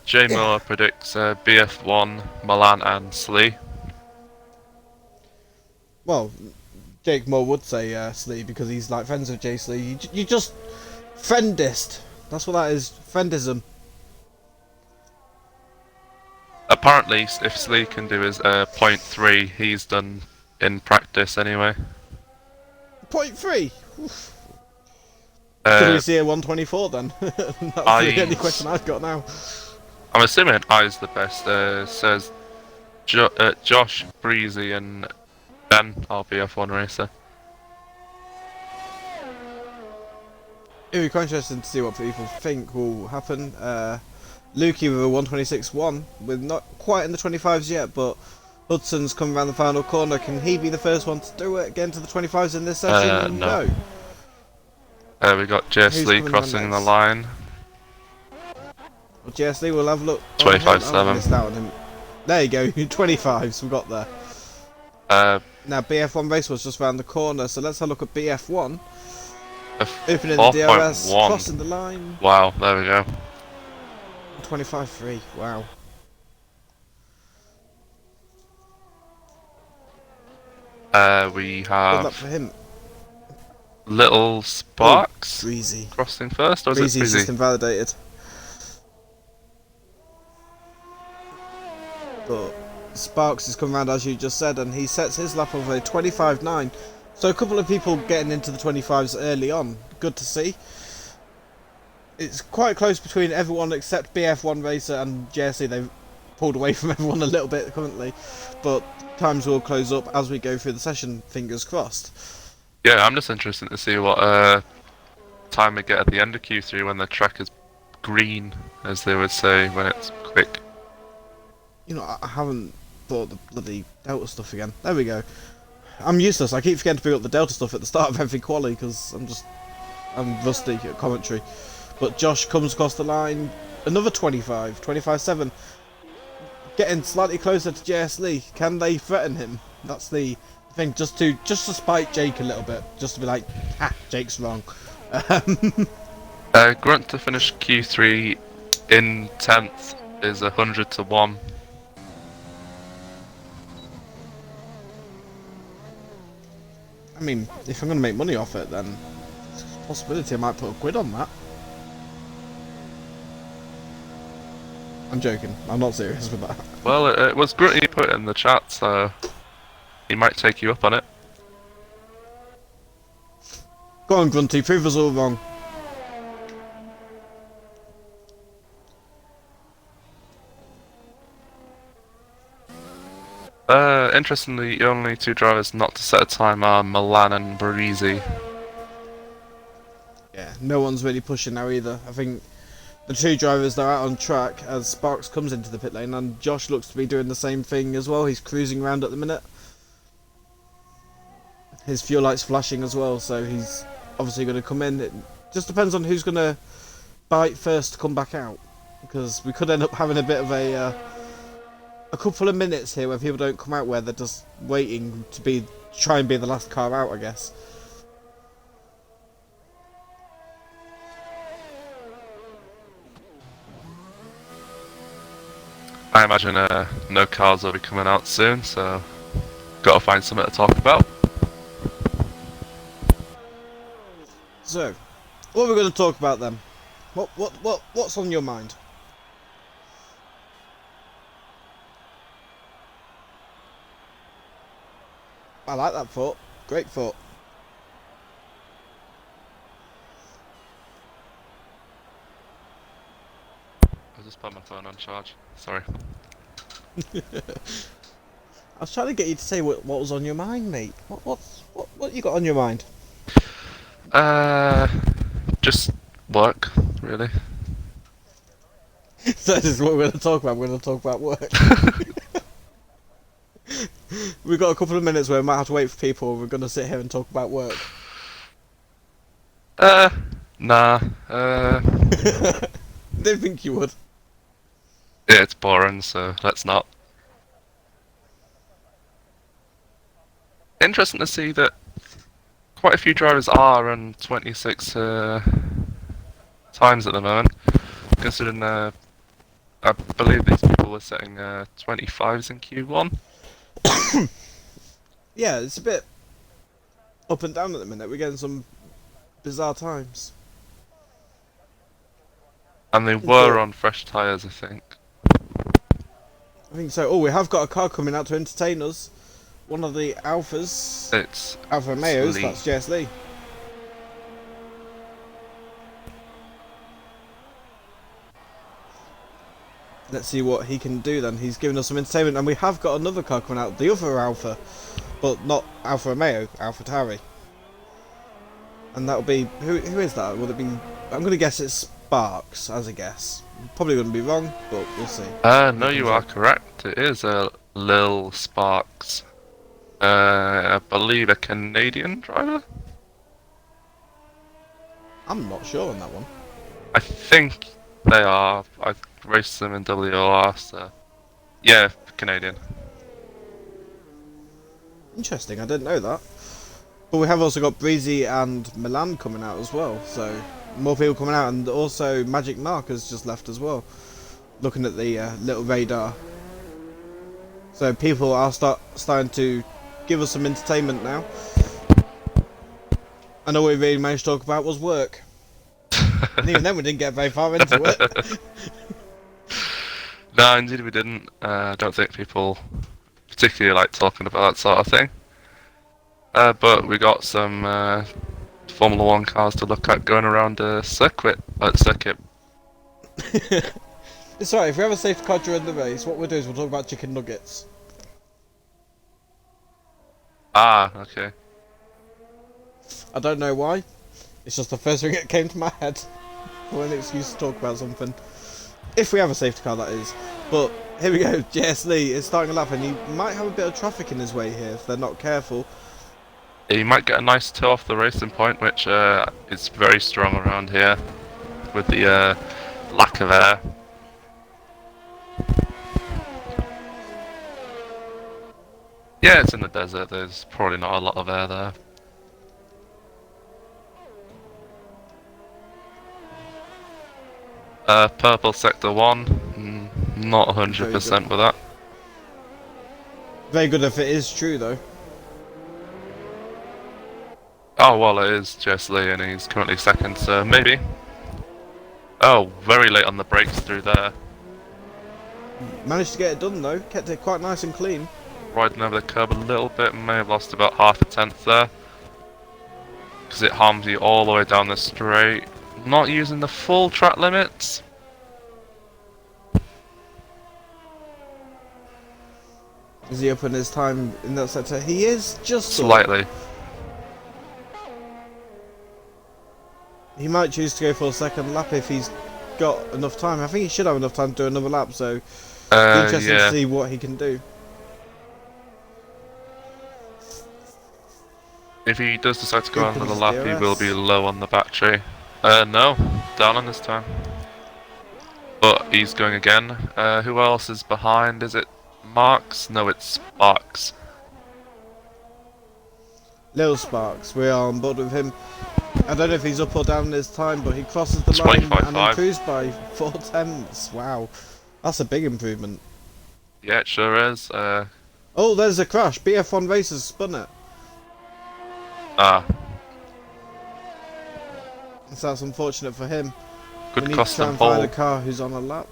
J Moore predicts BF1, Milan and Slee. Well, Jake Moore would say Slee, because he's like friends with Jay Slee. You just friendist. That's what that is, friendism. Apparently, if Slee can do his 0.3, he's done in practice anyway. 0.3? Could we see a 124 then? That's the only question I've got now. I'm assuming I's the best. Says Josh, Breezy, and Ben are BF1 racer. It'll be quite interesting to see what people think will happen. Lukey with a 126.1, with not quite in the 25s yet, but Hudson's come around the final corner. Can he be the first one to do it, get into the 25s in this session? No. We got JS Lee crossing the line. Well, JS Lee will have a look. 25.7. There you go, 25s, we got there. Now BF1 race was just round the corner, so let's have a look at BF1. Opening the DRS, crossing the line. Wow, there we go. 25.3, wow. We have good luck for him. Little Sparks Breezy. crossing first, or is Breezy's it Breezy? just invalidated. But Sparks has come round as you just said, and he sets his lap of a 25.9. So a couple of people getting into the 25s early on. Good to see. It's quite close between everyone except BF1 Racer and JSC. They've pulled away from everyone a little bit currently, but times will close up as we go through the session. Fingers crossed. Yeah, I'm just interested to see what time we get at the end of Q3 when the track is green, as they would say, when it's quick. You know, I haven't thought the bloody Delta stuff again. There we go. I'm useless. I keep forgetting to pick up the Delta stuff at the start of every quali because I'm rusty at commentary. But Josh comes across the line, another 25-7, getting slightly closer to JS Lee. Can they threaten him? That's the thing. Just to spite Jake a little bit, just to be like, ha, Jake's wrong. Grunt to finish Q3 in 10th is 100 to 1. I mean, if I'm going to make money off it, then there's a possibility I might put a quid on that. I'm joking. I'm not serious with that. Well, it was Grunt you put in the chat, so he might take you up on it. Go on, Grunty, prove us all wrong. Interestingly, the only two drivers not to set a time are Milan and Barisi. Yeah, no one's really pushing now either. I think the two drivers that are out on track as Sparks comes into the pit lane, and Josh looks to be doing the same thing as well. He's cruising around at the minute. His fuel light's flashing as well, so he's obviously going to come in. It just depends on who's going to bite first to come back out, because we could end up having a bit of a couple of minutes here where people don't come out, where they're just waiting to try and be the last car out, I guess. I imagine no cars will be coming out soon, so got to find something to talk about. So, what are we going to talk about then? What's on your mind? I like that thought. Great thought. I just put my phone on charge. Sorry. I was trying to get you to say what was on your mind, mate. What you got on your mind? Just work, really. So this is what we're going to talk about. We're going to talk about work. We've got a couple of minutes where we might have to wait for people. We're going to sit here and talk about work. Nah. Didn't think you would. Yeah, it's boring, so let's not. Interesting to see that quite a few drivers are on 26 times at the moment, considering I believe these people were setting 25s in Q1. Yeah, it's a bit up and down at the minute. We're getting some bizarre times. And they were on fresh tyres, I think. I think so. Oh, we have got a car coming out to entertain us. One of the Alphas. It's Alfa Romeos, Lee. that's JS Lee. Let's see what he can do then. He's giving us some entertainment, and we have got another car coming out, the other Alpha, but not Alfa Romeo, Alpha Tauri. And that'll be, who is that? Will it be, I'm going to guess it's Sparks, as a guess. Probably going to be wrong, but we'll see. No, you are correct. It is Lil Sparks. I believe a Canadian driver? I'm not sure on that one. I think they are. I've raced them in WOR, so... Yeah, Canadian. Interesting, I didn't know that. But we have also got Breezy and Milan coming out as well, so more people coming out, and also Magic Mark has just left as well. Looking at the little radar. So people are starting to give us some entertainment now. And all we really managed to talk about was work. And even then we didn't get very far into it. No, indeed we didn't. I don't think people particularly like talking about that sort of thing. But we got some Formula One cars to look at going around the circuit. It's alright, if we have a safety car during the race, what we'll do is we'll talk about chicken nuggets. Ah, okay. I don't know why. It's just the first thing that came to my head for an excuse to talk about something. If we have a safety car, that is. But here we go. JS Lee is starting a lap, and he might have a bit of traffic in his way here if they're not careful. You might get a nice toe off the racing point, which is very strong around here with the lack of air. Yeah, it's in the desert. There's probably not a lot of air there. Purple sector 1, not 100% with that. Very good if it is true, though. Oh, well, it is Jess Lee, and he's currently second, so maybe. Oh, very late on the brakes through there. Managed to get it done, though. Kept it quite nice and clean. Riding over the curb a little bit, may have lost about half a tenth there. Because it harms you all the way down the straight. Not using the full track limits. Is he up in his time in that sector? He is just Slightly. He might choose to go for a second lap if he's got enough time. I think he should have enough time to do another lap, so it'll be interesting to see what he can do. If he does decide to go on another lap, he will be low on the battery. No, down on this time. But he's going again. Who else is behind? Is it Marks? No, it's Sparks. Little Sparks, we are on board with him. I don't know if he's up or down this time, but he crosses the line and improves by 4 tenths. Wow, that's a big improvement. Yeah, it sure is. Oh, there's a crash. BF1 Racers spun it. Ah. So that's unfortunate for him. Good we need custom to try and pole. find a car who's on a lap.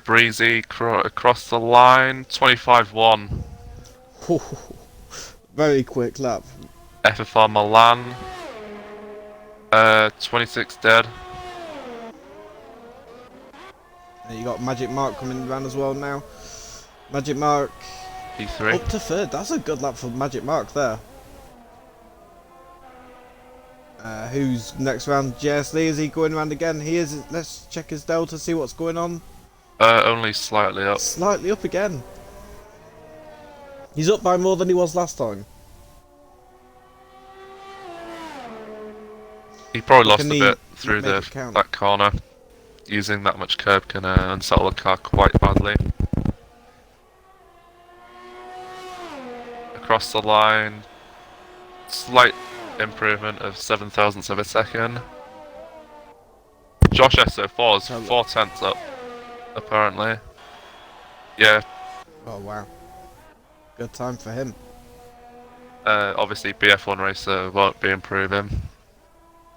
Breezy across the line, 25-1. Very quick lap. FFR Milan, 26 dead. And you got Magic Mark coming around as well now. Magic Mark P3. up to third. That's a good lap for Magic Mark there. Who's next round? JS Lee, is he going around again? He is. Let's check his delta, see what's going on. Only slightly up. Slightly up again. He's up by more than he was last time. He probably lost a bit through that corner. Using that much curb can unsettle the car quite badly. Across the line, slight improvement of 7 thousandths of a second. Josh S04 is 4 tenths up, apparently. Yeah. Oh wow. Good time for him. Obviously BF1 Racer won't be improving.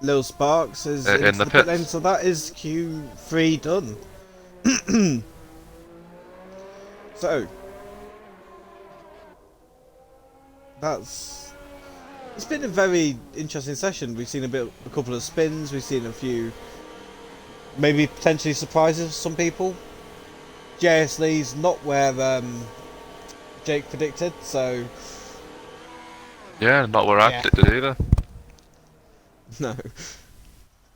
Lil Sparks is in the pit lane, so that is Q3 done. So it's been a very interesting session. We've seen a couple of spins, we've seen a few maybe potentially surprises for some people. JS Lee's not where Jake predicted, so yeah, not where I predicted either. No,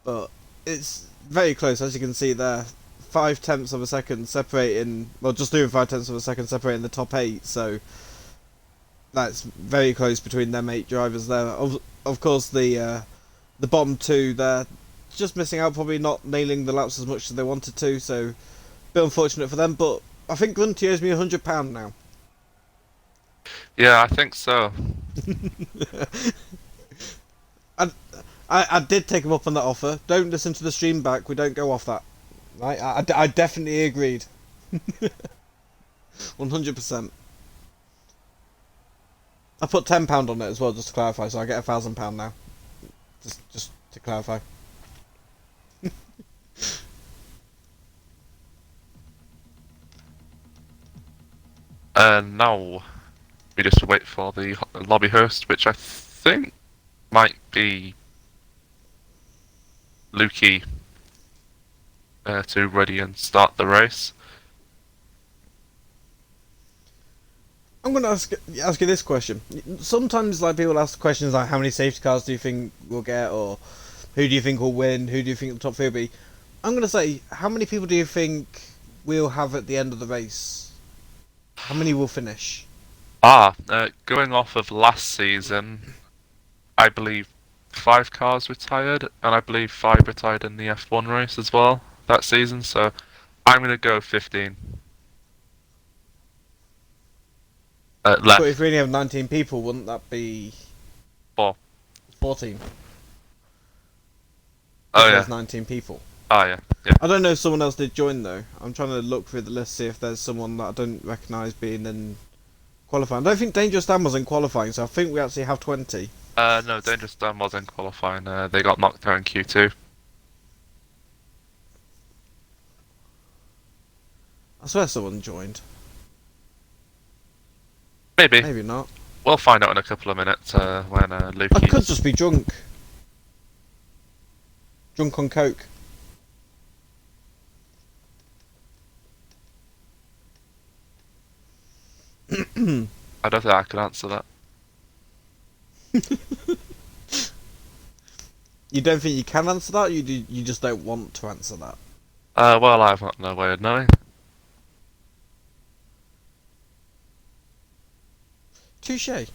but it's very close, as you can see there. 5 tenths of a second separating, well, just doing 5 tenths of a second separating the top 8, so that's very close between them 8 drivers there. Of course, the bottom 2, they're just missing out, probably not nailing the laps as much as they wanted to, so a bit unfortunate for them, but I think Grunty owes me £100 now. Yeah, I think so. I did take him up on that offer. Don't listen to the stream back. We don't go off that. Right? I definitely agreed. 100%. I put £10 on it as well, just to clarify, so I get £1,000 now. Just to clarify. Now we just wait for the lobby host, which I think might be Lukey to ready and start the race. I'm going to ask you this question. Sometimes, like, people ask questions like, how many safety cars do you think we'll get, or who do you think will win, who do you think the top three will be? I'm going to say, how many people do you think we'll have at the end of the race? How many will finish? Going off of last season, I believe 5 cars retired, and I believe 5 retired in the F1 race as well that season, so I'm going to go 15. But if Left. we only have 19 people, wouldn't that be 4. 14? Oh, If yeah. there's 19 people. Oh, yeah. Yeah. I don't know if someone else did join, though. I'm trying to look through the list, see if there's someone that I don't recognise being in qualifying. I don't think Dangerous Dan was in qualifying, so I think we actually have 20. No, Dangerous Dan was in qualifying. They got knocked out in Q2. I swear someone joined. Maybe. Maybe not. We'll find out in a couple of minutes when Luke. I could just be drunk. Drunk on coke. I don't think I can answer that. You don't think you can answer that? You just don't want to answer that? Well, I've got no way of knowing. Touche. I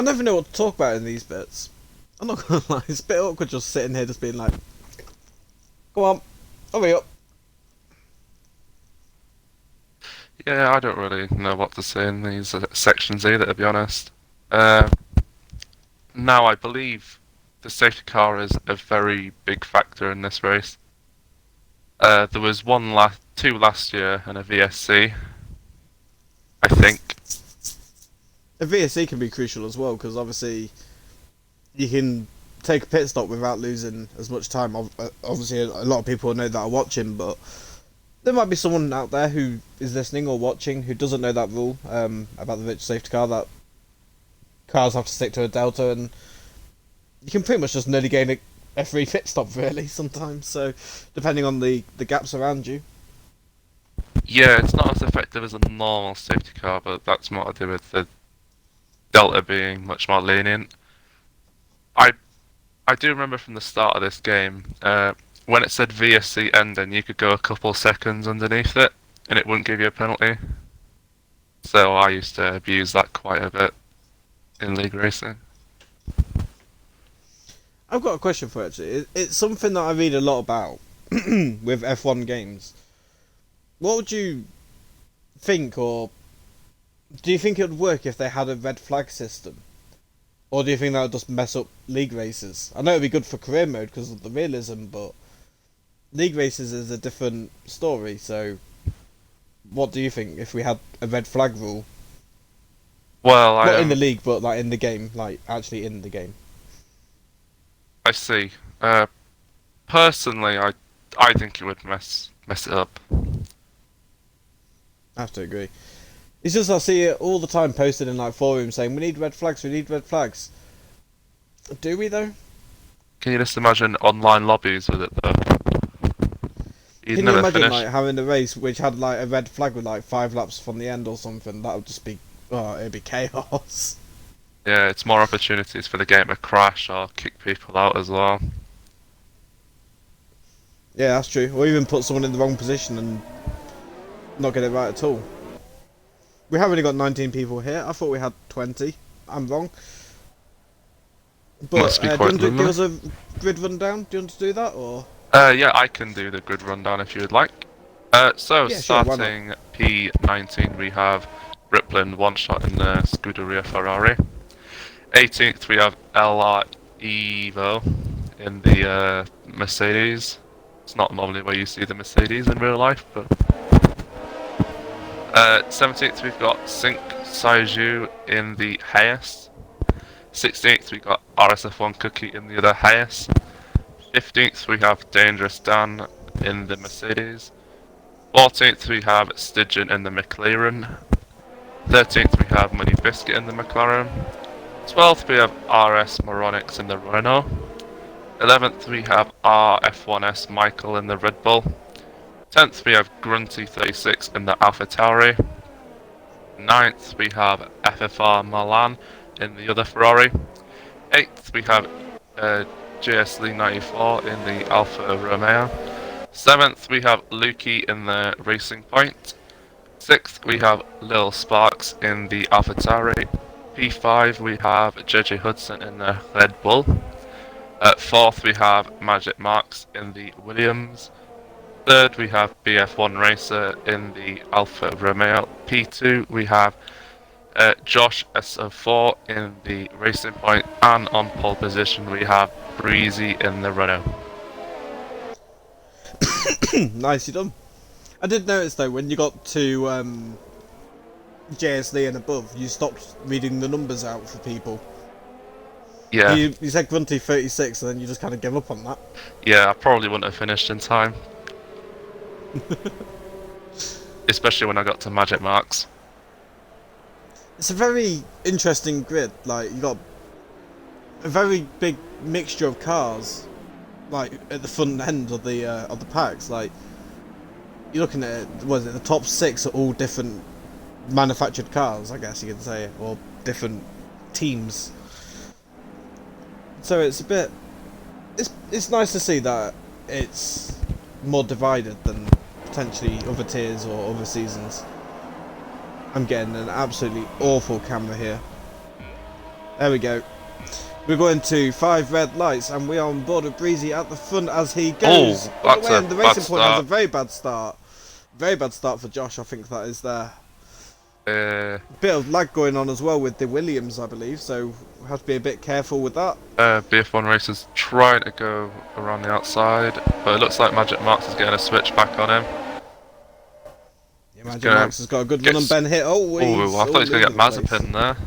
never know what to talk about in these bits. I'm not gonna lie, it's a bit awkward just sitting here just being like, go on, hurry up. Yeah, I don't really know what to say in these sections either, to be honest. Now, I believe the safety car is a very big factor in this race. There was two last year and a VSC, I think. A VSC can be crucial as well, because obviously you can take a pit stop without losing as much time. Obviously, a lot of people know that are watching, but there might be someone out there who is listening or watching who doesn't know that rule about the virtual safety car, that cars have to stick to a delta, and you can pretty much just nearly gain a free pit stop really sometimes, so depending on the gaps around you. Yeah, it's not as effective as a normal safety car, but that's more to do with the delta being much more lenient. I do remember from the start of this game, when it said VSC ending, you could go a couple seconds underneath it, and it wouldn't give you a penalty. So I used to abuse that quite a bit in league racing. I've got a question for you actually. It's something that I read a lot about with F1 games. What would you think, or do you think it would work if they had a red flag system? Or do you think that would just mess up league races? I know it would be good for career mode because of the realism, but league races is a different story, so what do you think if we had a red flag rule? Well, Not in the league, but like in the game, like actually in the game. I see. Personally, I think it would mess it up. I have to agree. It's just I see it all the time posted in like forums saying we need red flags, we need red flags. Do we though? Can you just imagine online lobbies with it though? You'd Can you never imagine finish. like having a race which had like a red flag with like 5 laps from the end or something? That would just be, oh, it'd be chaos. Yeah, it's more opportunities for the game to crash or kick people out as well. Yeah, that's true. Or even put someone in the wrong position and not get it right at all. We have only got 19 people here. I thought we had 20. I'm wrong. But Must be do you quite want to give low. us a grid rundown? Do you want to do that or? Yeah, I can do the grid rundown if you would like. So Yeah, sure, why not? starting P19, we have Ripland one shot in the Scuderia Ferrari. 18th, we have LR Evo in the Mercedes. It's not normally where you see the Mercedes in real life, but 17th, we've got Sync Saiju in the Hayes. 16th, we got RSF1 Cookie in the other Hayes. 15th, we have Dangerous Dan in the Mercedes. 14th, we have Stygian in the McLaren. 13th we have Money Biscuit in the McLaren. 12th we have RS Moronics in the Renault. 11th we have RF1S Michael in the Red Bull. 10th we have Grunty 36 in the Alpha Tauri. 9th we have FFR Milan in the other Ferrari. 8th we have GSL 94 in the Alfa Romeo. 7th we have Lukey in the Racing Point. 6th we have Lil Sparks in the Alpha Tauri. P5 we have JJ Hudson in the Red Bull. 4th we have Magic Marks in the Williams. 3rd we have BF1 Racer in the Alfa Romeo. P2 we have Josh S04 in the Racing Point, and on pole position we have Breezy in the Renault. Nicely done. I did notice though, when you got to JSD and above, you stopped reading the numbers out for people. Yeah. You said Grunty 36 and then you just kind of gave up on that. Yeah, I probably wouldn't have finished in time. Especially when I got to Magic Marks. It's a very interesting grid. Like, you got a very big mixture of cars, like at the front end of the packs. Like, you're looking at the top 6 are all different manufactured cars, I guess you could say, or different teams. So it's a bit, it's nice to see that it's more divided than potentially other tiers or other seasons. I'm getting an absolutely awful camera here. There we go. We're going to 5 red lights, and we are on board with Breezy at the front as he goes. Oh, that's the Racing Point start. has a very bad start. Very bad start for Josh, I think that is there. Bit of lag going on as well with the Williams, I believe, so we have to be a bit careful with that. BF1 Racers trying to go around the outside, but it looks like Magic Marks is getting a switch back on him. Yeah, Magic Marks has got a good run on Ben Hit. Oh, I thought he was going to get Mazepin there.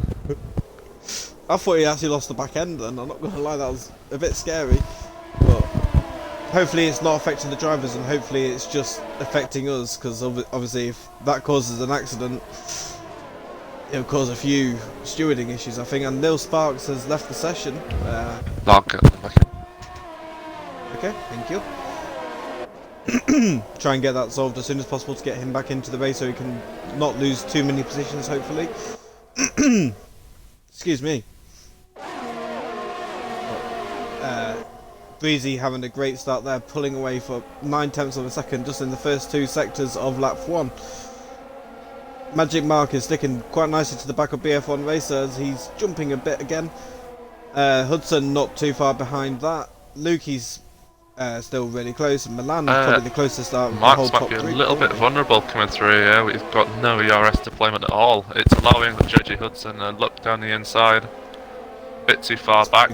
I thought he actually lost the back end then, I'm not going to lie, that was a bit scary. But hopefully it's not affecting the drivers, and hopefully it's just affecting us, because obviously if that causes an accident, it'll cause a few stewarding issues, I think. And Lil Sparks has left the session. Okay, thank you. Try and get that solved as soon as possible to get him back into the race so he can not lose too many positions, hopefully. Excuse me. Breezy having a great start there, pulling away for 9/10 of a second just in the first 2 sectors of lap 1. Magic Mark is sticking quite nicely to the back of BF1 Racer as he's jumping a bit again. Hudson not too far behind that. Lukey's still really close, and Milan is probably the closest out of the whole top 3. Marks might be a little bit vulnerable coming through here. We've got no ERS deployment at all. It's allowing JJ Hudson a look down the inside. Bit too far back.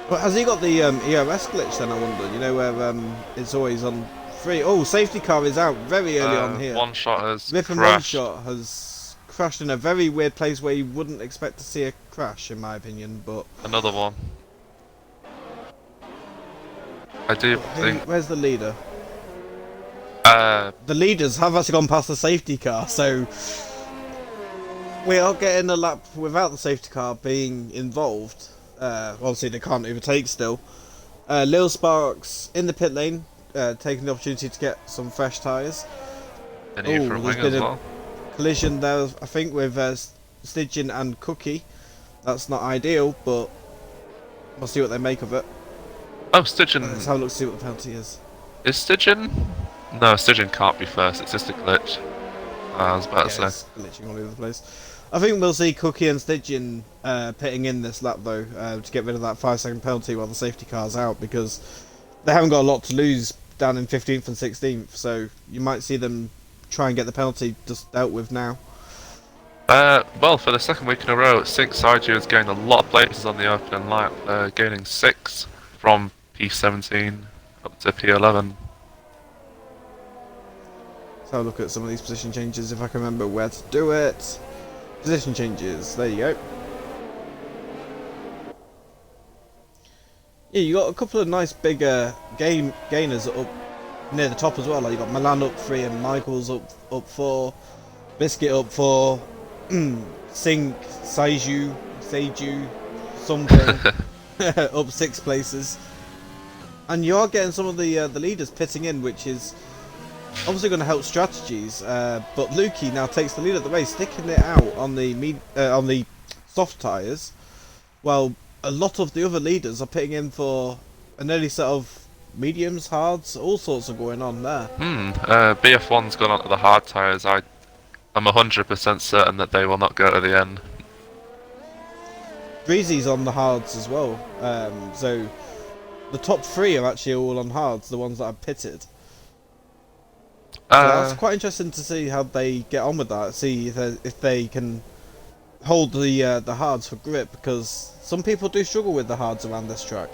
Well, has he got the ERS glitch then, I wonder? You know, where it's always on 3. Oh, safety car is out very early on here. One shot has Rip and crashed. One Shot has crashed in a very weird place where you wouldn't expect to see a crash, in my opinion, but... Another one. I do think... Where's the leader? The leaders have actually gone past the safety car, so... We are getting a lap without the safety car being involved. Obviously they can't overtake still. Lil Sparks in the pit lane, taking the opportunity to get some fresh tyres. there's been a collision there, I think, with Stygian and Cookie. That's not ideal, but we'll see what they make of it. Oh, Stygian. Let's have a look to see what the penalty is. Is Stygian? No, Stygian can't be first. It's just a glitch. I was about to say. It's glitching all over the place. I think we'll see Cookie and Stygian pitting in this lap though, to get rid of that 5-second penalty while the safety car's out, because they haven't got a lot to lose down in 15th and 16th, so you might see them try and get the penalty just dealt with now. Well, for the second week in a row, Sync Saiju has gained a lot of places on the opening lap, gaining 6 from P17 up to P11. Let's have a look at some of these position changes if I can remember where to do it. Position changes, there you go. Yeah, you got a couple of nice bigger gainers up near the top as well. Like you got Milan up 3 and Michael's up 4. Biscuit up for Sink, Seiju, something up 6 places, and you are getting some of the leaders pitting in, which is obviously going to help strategies. But Lukey now takes the lead of the race, sticking it out on the soft tyres, while a lot of the other leaders are pitting in for an early set of mediums, hards, all sorts of going on there. BF1's gone onto the hard tyres. I'm 100% certain that they will not go to the end. Breezy's on the hards as well, so the top 3 are actually all on hards, the ones that are pitted. So that's quite interesting to see how they get on with that, see if they can hold the hards for grip, because some people do struggle with the hards around this track.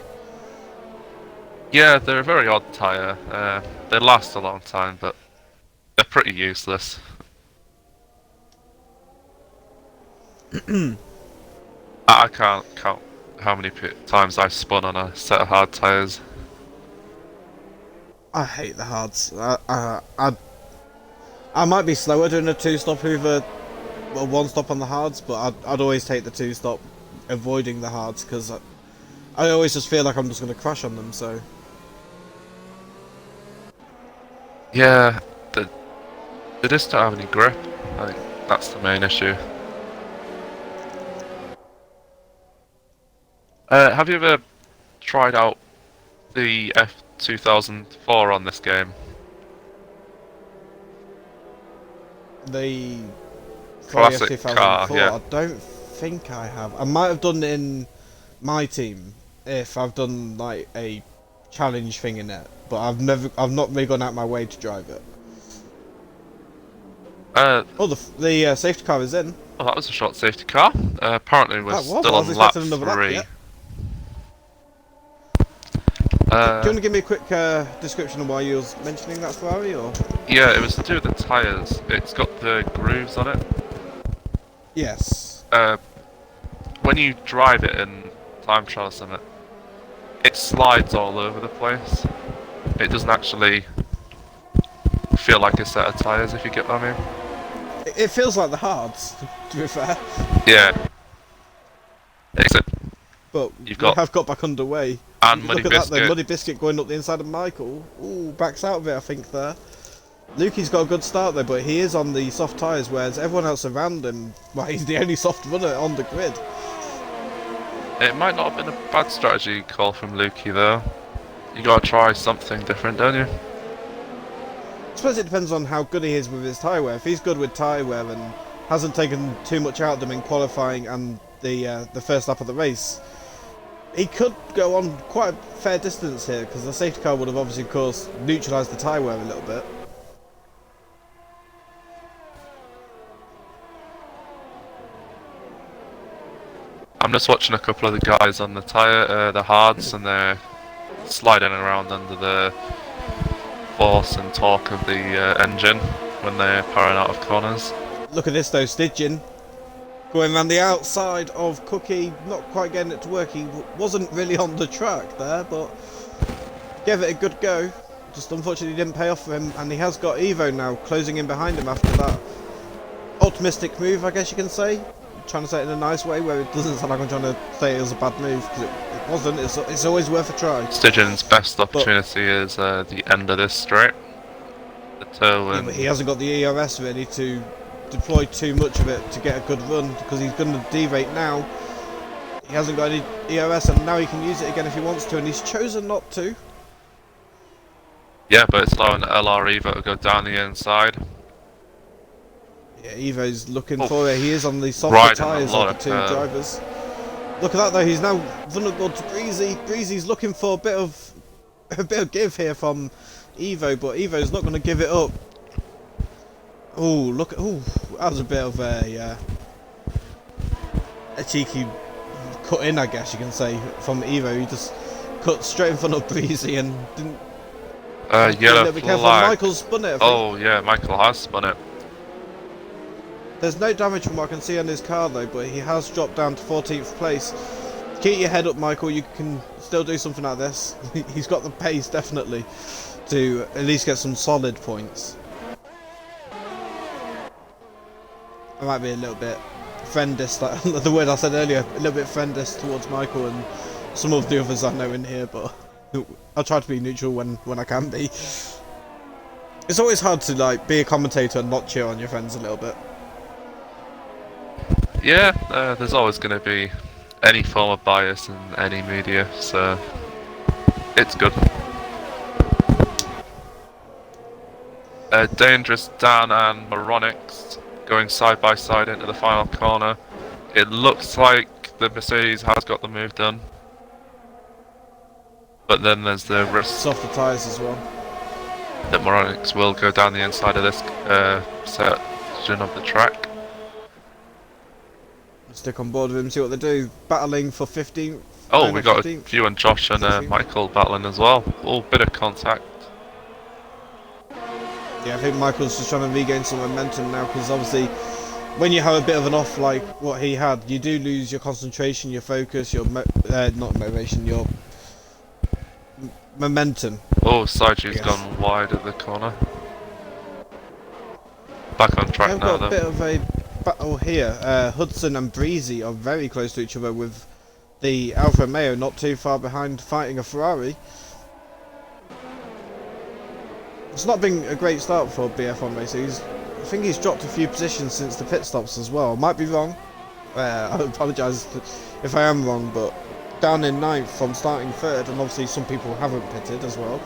Yeah, they're a very odd tyre. They last a long time, but they're pretty useless. I can't count how many times I've spun on a set of hard tyres. I hate the hards. I might be slower doing a 2-stop over a 1-stop on the hards, but I'd always take the 2-stop, avoiding the hards, because I always just feel like I'm just going to crash on them. So Yeah, they just don't have any grip. I think that's the main issue. Have you ever tried out the F2004 on this game? the Classic 2004, car, yeah. I don't think I have. I might have done it in my team if I've done like a challenge thing in it, but I've not really gone out my way to drive it. Oh, the safety car is in. Oh, that was a short safety car. Apparently we're still I was on lap expecting another lap, 3. yeah. Do you want to give me a quick description of why you was mentioning that Ferrari, or? Yeah, it was to do with the tyres. It's got the grooves on it. Yes. When you drive it in time trial summit, it slides all over the place. It doesn't actually feel like a set of tyres, if you get what I mean. It feels like the hards, to be fair. Yeah. Except But you've we have got back underway. and Muddy Look at Biscuit. that though, Muddy Biscuit going up the inside of Michael. Ooh, backs out of it, I think, there. Lukey's got a good start though, but he is on the soft tyres, whereas everyone else around him, well, he's the only soft runner on the grid. It might not have been a bad strategy call from Lukey though. You gotta try something different, don't you? I suppose it depends on how good he is with his tyre wear. If he's good with tyre wear and hasn't taken too much out of them in qualifying and the first lap of the race, he could go on quite a fair distance here, because the safety car would have obviously, of course, neutralised the tyre wear a little bit. I'm just watching a couple of the guys on the tyre, the hards, and they're sliding around under the force and torque of the engine when they're powering out of corners. Look at this though, Stygian going around the outside of Cookie, not quite getting it to work. He wasn't really on the track there, but gave it a good go. Just unfortunately didn't pay off for him, and he has got Evo now closing in behind him after that optimistic move, I guess you can say. I'm trying to say it in a nice way where it doesn't sound like I'm trying to say it was a bad move, because it wasn't. It's always worth a try. Stygian's best opportunity is the end of this straight. The toe and... Yeah, but he hasn't got the ERS really to deploy too much of it to get a good run, because he's going to derate now. He hasn't got any ERS, and now he can use it again if he wants to, and he's chosen not to. Yeah, but it's allowing LR Evo to go down the inside. Yeah, Evo's looking for it. He is on the softer tyres of the two drivers. Look at that though, he's now vulnerable to Breezy. Breezy's looking for a bit of give here from Evo, but Evo's not going to give it up. Oh, look at, that was a bit of a cheeky cut in, I guess you can say, from Evo. He just cut straight in front of Breezy and didn't. Yellow be careful. flag. Michael's spun it, I think. Oh yeah, Michael has spun it. There's no damage from what I can see on his car though, but he has dropped down to 14th place. Keep your head up, Michael. You can still do something like this. He's got the pace, definitely, to at least get some solid points. I might be a little bit friendist, like the word I said earlier, a little bit friendist towards Michael and some of the others I know in here, but I'll try to be neutral when I can be. It's always hard to like be a commentator and not cheer on your friends a little bit. Yeah, there's always going to be any form of bias in any media, so it's good. Dangerous Dan and Moronix going side by side into the final corner. It looks like the Mercedes has got the move done, but then there's the risk Softer tyres as well. that Moronix will go down the inside of this section of the track. Stick on board with him, see what they do. Battling for 15th. Oh, we got 15th. you and Josh and Michael battling as well. All bit of contact. Yeah, I think Michael's just trying to regain some momentum now, because obviously when you have a bit of an off like what he had, you do lose your concentration, your focus, your not motivation, your momentum. Oh, Saiji's gone wide at the corner. Back on track We've now got though. a bit of a battle here. Hudson and Breezy are very close to each other, with the Alfa Romeo not too far behind, fighting a Ferrari. It's not been a great start for BF1 racing. I think he's dropped a few positions since the pit stops as well. Might be wrong. I apologise if I am wrong, but down in 9th from starting 3rd, and obviously some people haven't pitted as well.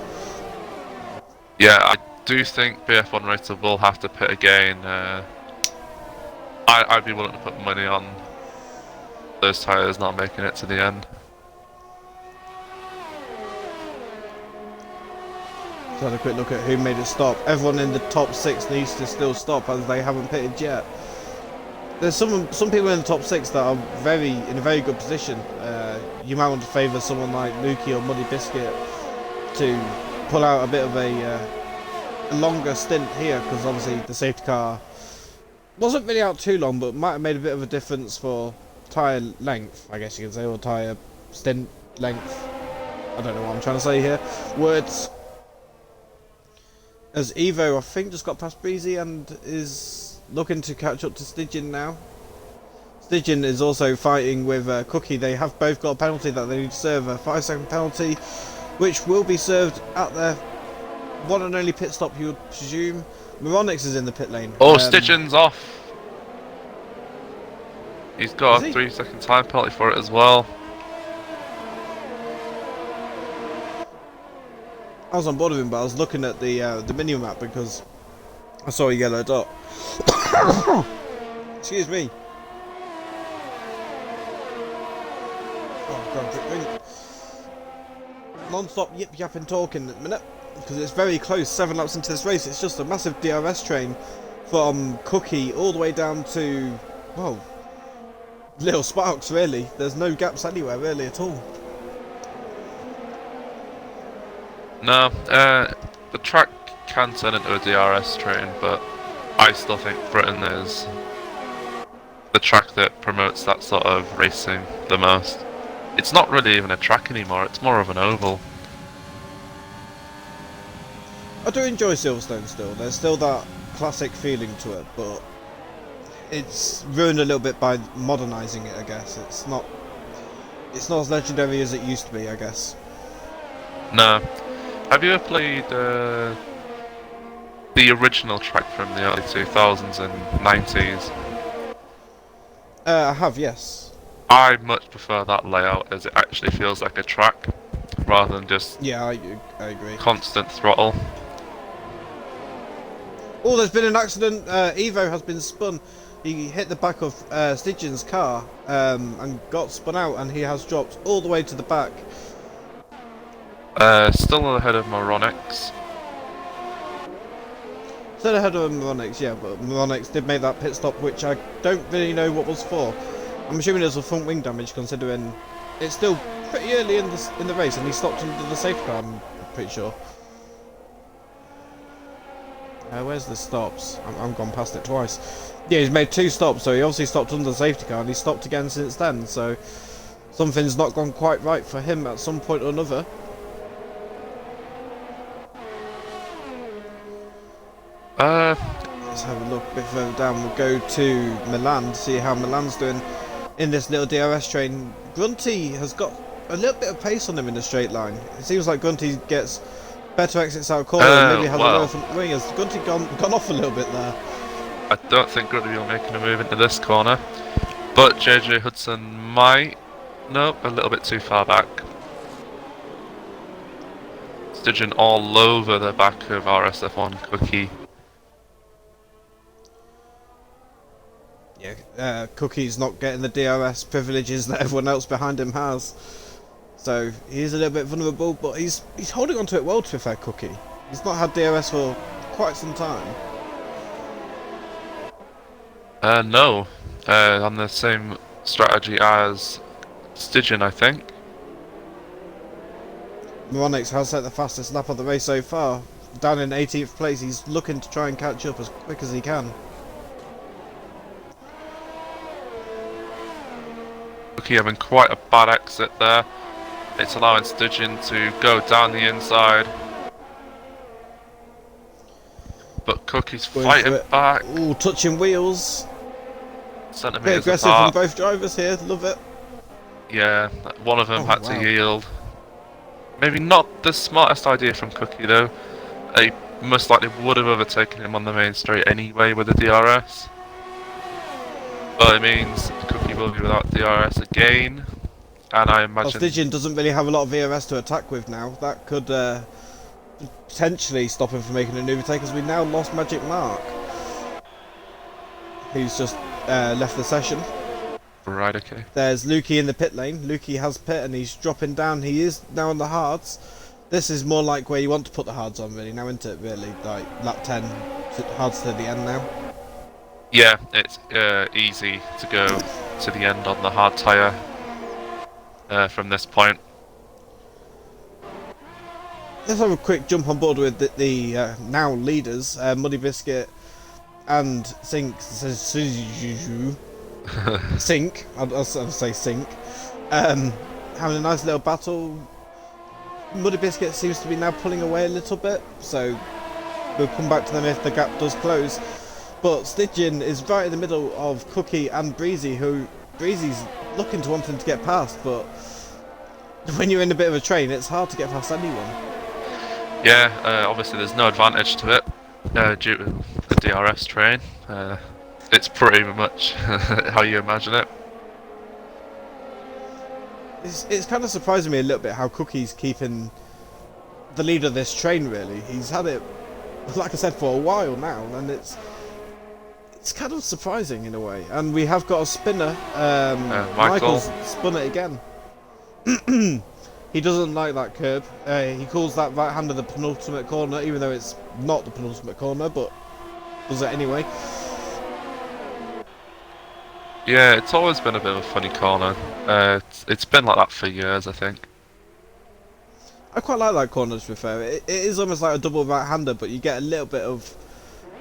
Yeah, I do think BF1 Racer will have to pit again. I'd be willing to put money on those tyres not making it to the end. So had a quick look at who made it stop. Everyone in the top 6 needs to still stop, as they haven't pitted yet. There's some people in the top 6 that are in a very good position. You might want to favour someone like Lukey or Muddy Biscuit to pull out a bit of a longer stint here, because obviously the safety car wasn't really out too long, but might have made a bit of a difference for tyre length, I guess you could say, or tyre stint length. I don't know what I'm trying to say here. Words. As Evo, I think, just got past Breezy and is looking to catch up to Stygian now. Stygian is also fighting with Cookie. They have both got a penalty that they need to serve, a 5-second penalty, which will be served at their one and only pit stop, you would presume. Moronix is in the pit lane. Oh, Stygian's off. He's got a 3-second time penalty for it as well. I was on board with him, but I was looking at the mini map because I saw a yellow dot. Excuse me. Oh god, drink. Non-stop yip yapping talking at the minute, because it's very close. 7 laps into this race, it's just a massive DRS train from Cookie all the way down to, well, Little Sparks really. There's no gaps anywhere really at all. No, the track can turn into a DRS train, but I still think Britain is the track that promotes that sort of racing the most. It's not really even a track anymore, it's more of an oval. I do enjoy Silverstone still. There's still that classic feeling to it, but it's ruined a little bit by modernising it, I guess. It's not as legendary as it used to be, I guess. No. Have you ever played the original track from the early 2000s and 90s? I have, yes. I much prefer that layout, as it actually feels like a track rather than just I agree. constant throttle. Oh, there's been an accident. Evo has been spun. He hit the back of Stygian's car and got spun out, and he has dropped all the way to the back. Still ahead of Moronix. Still ahead of Moronix, yeah, but Moronix did make that pit stop, which I don't really know what was for. I'm assuming it was a front wing damage, considering it's still pretty early in the race, and he stopped under the safety car, I'm pretty sure. Where's the stops? I've gone past it twice. Yeah, he's made 2 stops, so he obviously stopped under the safety car, and he's stopped again since then, so something's not gone quite right for him at some point or another. let's have a look a bit further down. We'll go to Milan to see how Milan's doing in this little DRS train. Grunty has got a little bit of pace on him in the straight line. It seems like Grunty gets better exits out of corner and maybe has a lower front wing. Has Grunty gone off a little bit there? I don't think Grunty will make a move into this corner, but JJ Hudson might. Nope, a little bit too far back. Stygian all over the back of RSF1 Cookie. Yeah, Cookie's not getting the DRS privileges that everyone else behind him has. So he is a little bit vulnerable, but he's holding on to it well, to be fair, Cookie. He's not had DRS for quite some time. No. On the same strategy as Stygian, I think. Moronix has set the fastest lap of the race so far. Down in 18th place, he's looking to try and catch up as quick as he can. Cookie having quite a bad exit there. It's allowing Stygian to go down the inside. But Cookie's fighting back. Ooh, touching wheels. Centimeters Bit aggressive apart. from both drivers here, love it. Yeah, one of them had to yield. Maybe not the smartest idea from Cookie though. He most likely would have overtaken him on the main straight anyway with the DRS. But it means Cookie will be without DRS again. And I imagine... Stygian doesn't really have a lot of VRS to attack with now. That could potentially stop him from making an overtake, as we now lost Magic Mark, who's just left the session. Right, okay. There's Lukey in the pit lane. Lukey has pit and he's dropping down. He is now on the hards. This is more like where you want to put the hards on, really, now, isn't it, really? Like lap 10, hards to the end now. Yeah, it's easy to go to the end on the hard tyre from this point. Let's have a quick jump on board with the now leaders, Muddy Biscuit and Sink. Sink, I'll say Sink. Having a nice little battle. Muddy Biscuit seems to be now pulling away a little bit, so we'll come back to them if the gap does close. But Stygian is right in the middle of Cookie and Breezy, who Breezy's looking to wanting to get past, but when you're in a bit of a train, it's hard to get past anyone. Yeah, obviously there's no advantage to it due to the DRS train. It's pretty much how you imagine it. It's kind of surprising me a little bit how Cookie's keeping the lead of this train, really. He's had it, like I said, for a while now, and it's kind of surprising in a way. And we have got a spinner. Michael's spun it again. He doesn't like that curb. He calls that right hand of the penultimate corner, even though it's not the penultimate corner, but does it anyway. Yeah, it's always been a bit of a funny corner. It's been like that for years, I think. I quite like that corner, to be fair. It is almost like a double right-hander, but you get a little bit of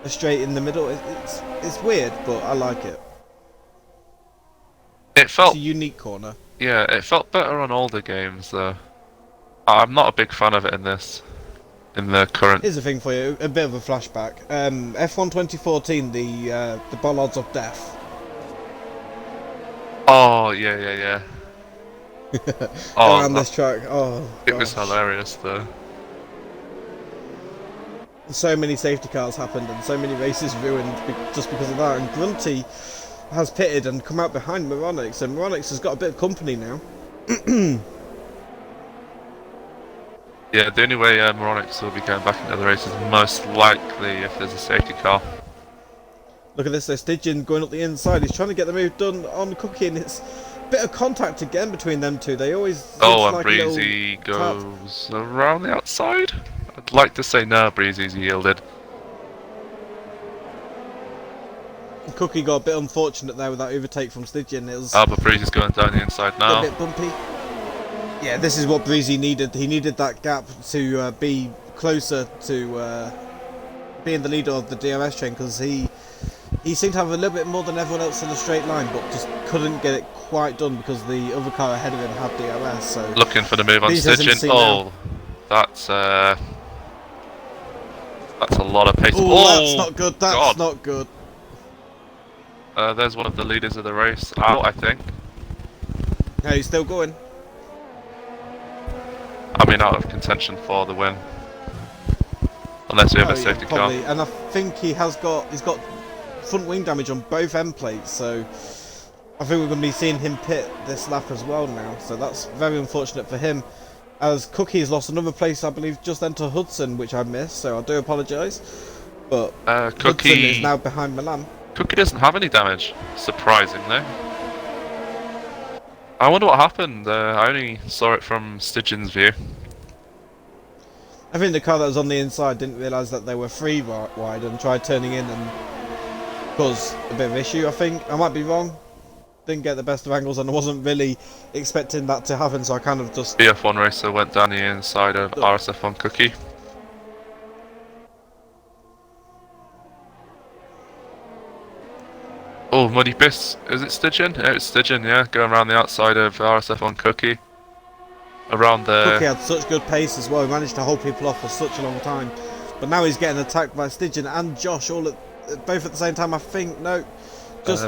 a straight in the middle. It's weird, but I like it. It's a unique corner. Yeah, it felt better on older games, though. I'm not a big fan of it in the current... Here's the thing for you, a bit of a flashback. F1 2014, the Bollards of Death. Oh, yeah. Around this track, oh it was hilarious, though. So many safety cars happened and so many races ruined just because of that, and Grunty has pitted and come out behind Moronix, and Moronix has got a bit of company now. Yeah, the only way Moronix will be going back into the race is most likely if there's a safety car. Look at this, though, Stygian going up the inside. He's trying to get the move done on Cookie, and it's a bit of contact again between them two. They always... Oh, and Breezy goes around the outside? I'd like to say no, Breezy's yielded. Cookie got a bit unfortunate there with that overtake from Stygian. It was but Breezy's going down the inside now. A bit bumpy. Yeah, this is what Breezy needed. He needed that gap to be closer to being the leader of the DRS train, because he seemed to have a little bit more than everyone else in the straight line, but just couldn't get it quite done because the other car ahead of him had DRS. So looking for the move on Stygian. Oh, that's That's a lot of pace. Oh, that's not good. That's God. not good. There's one of the leaders of the race out, I think. No, he's still going. I mean, out of contention for the win. Unless we have Oh a yeah, safety probably. car. And I think he's got front wing damage on both end plates, so I think we're going to be seeing him pit this lap as well now. So that's very unfortunate for him. As Cookie's lost another place, I believe, just then to Hudson, which I missed, so I do apologise. But Hudson is now behind Milan. Cookie doesn't have any damage, surprisingly. I wonder what happened. I only saw it from Stygian's view. I think the car that was on the inside didn't realise that they were three wide and tried turning in and caused a bit of issue, I think. I might be wrong. Didn't get the best of angles and I wasn't really expecting that to happen, so I kind of just... BF1 racer went down the inside of RSF1 Cookie. Oh, Muddy Piss. Is it Stygian? Yeah, it's Stygian, yeah. Going around the outside of RSF1 Cookie. Around there. Cookie had such good pace as well. He managed to hold people off for such a long time. But now he's getting attacked by Stygian and Josh all both at the same time, I think. No, just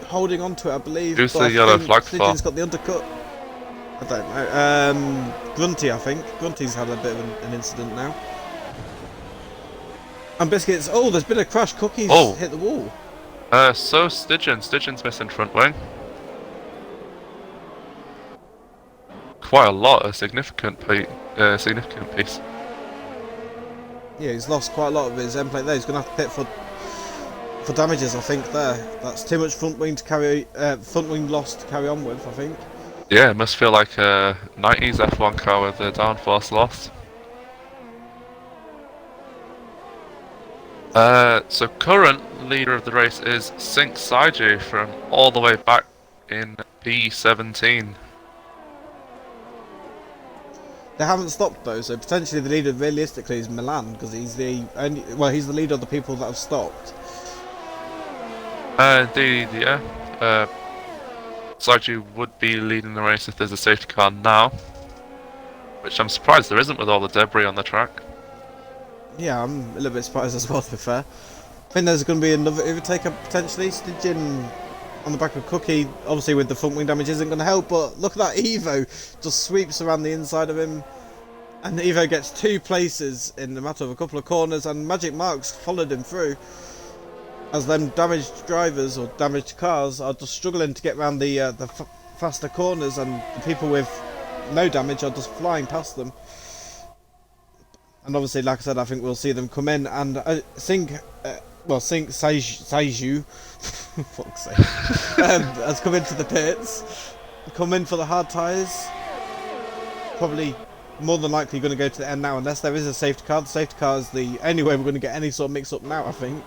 holding on to it, I believe. Who's the yellow flag for? Stygian's got the undercut. I don't know. Grunty, I think. Grunty's had a bit of an incident now. And Biscuits. Oh, there's been a crash. Cookie's hit the wall. So Stygian. Stygian's missing front wing. Quite a lot, a significant piece. Yeah, he's lost quite a lot of his end plate there. He's going to have to pit for damages, I think. There, that's too much front wing loss to carry on with, I think. Yeah, it must feel like a 90s F1 car with the downforce loss. So current leader of the race is Sync Saiju from all the way back in P17. They haven't stopped though, so potentially the leader realistically is Milan because he's the leader of the people that have stopped. Indeed, yeah. Saiju would be leading the race if there's a safety car now, which I'm surprised there isn't with all the debris on the track. Yeah, I'm a little bit surprised as well, to be fair. I think there's going to be another overtaker potentially. Stygian on the back of Cookie, obviously with the front wing damage isn't going to help, but look at that Evo, just sweeps around the inside of him. And Evo gets two places in the matter of a couple of corners, and Magic Marks followed him through. As them damaged drivers or damaged cars are just struggling to get around the faster corners, and the people with no damage are just flying past them. And obviously, like I said, I think we'll see them come in and Sync Saiju, fuck's sake, has come into the pits, come in for the hard tyres. Probably more than likely going to go to the end now, unless there is a safety car. The safety car is the only way we're going to get any sort of mix up now, I think.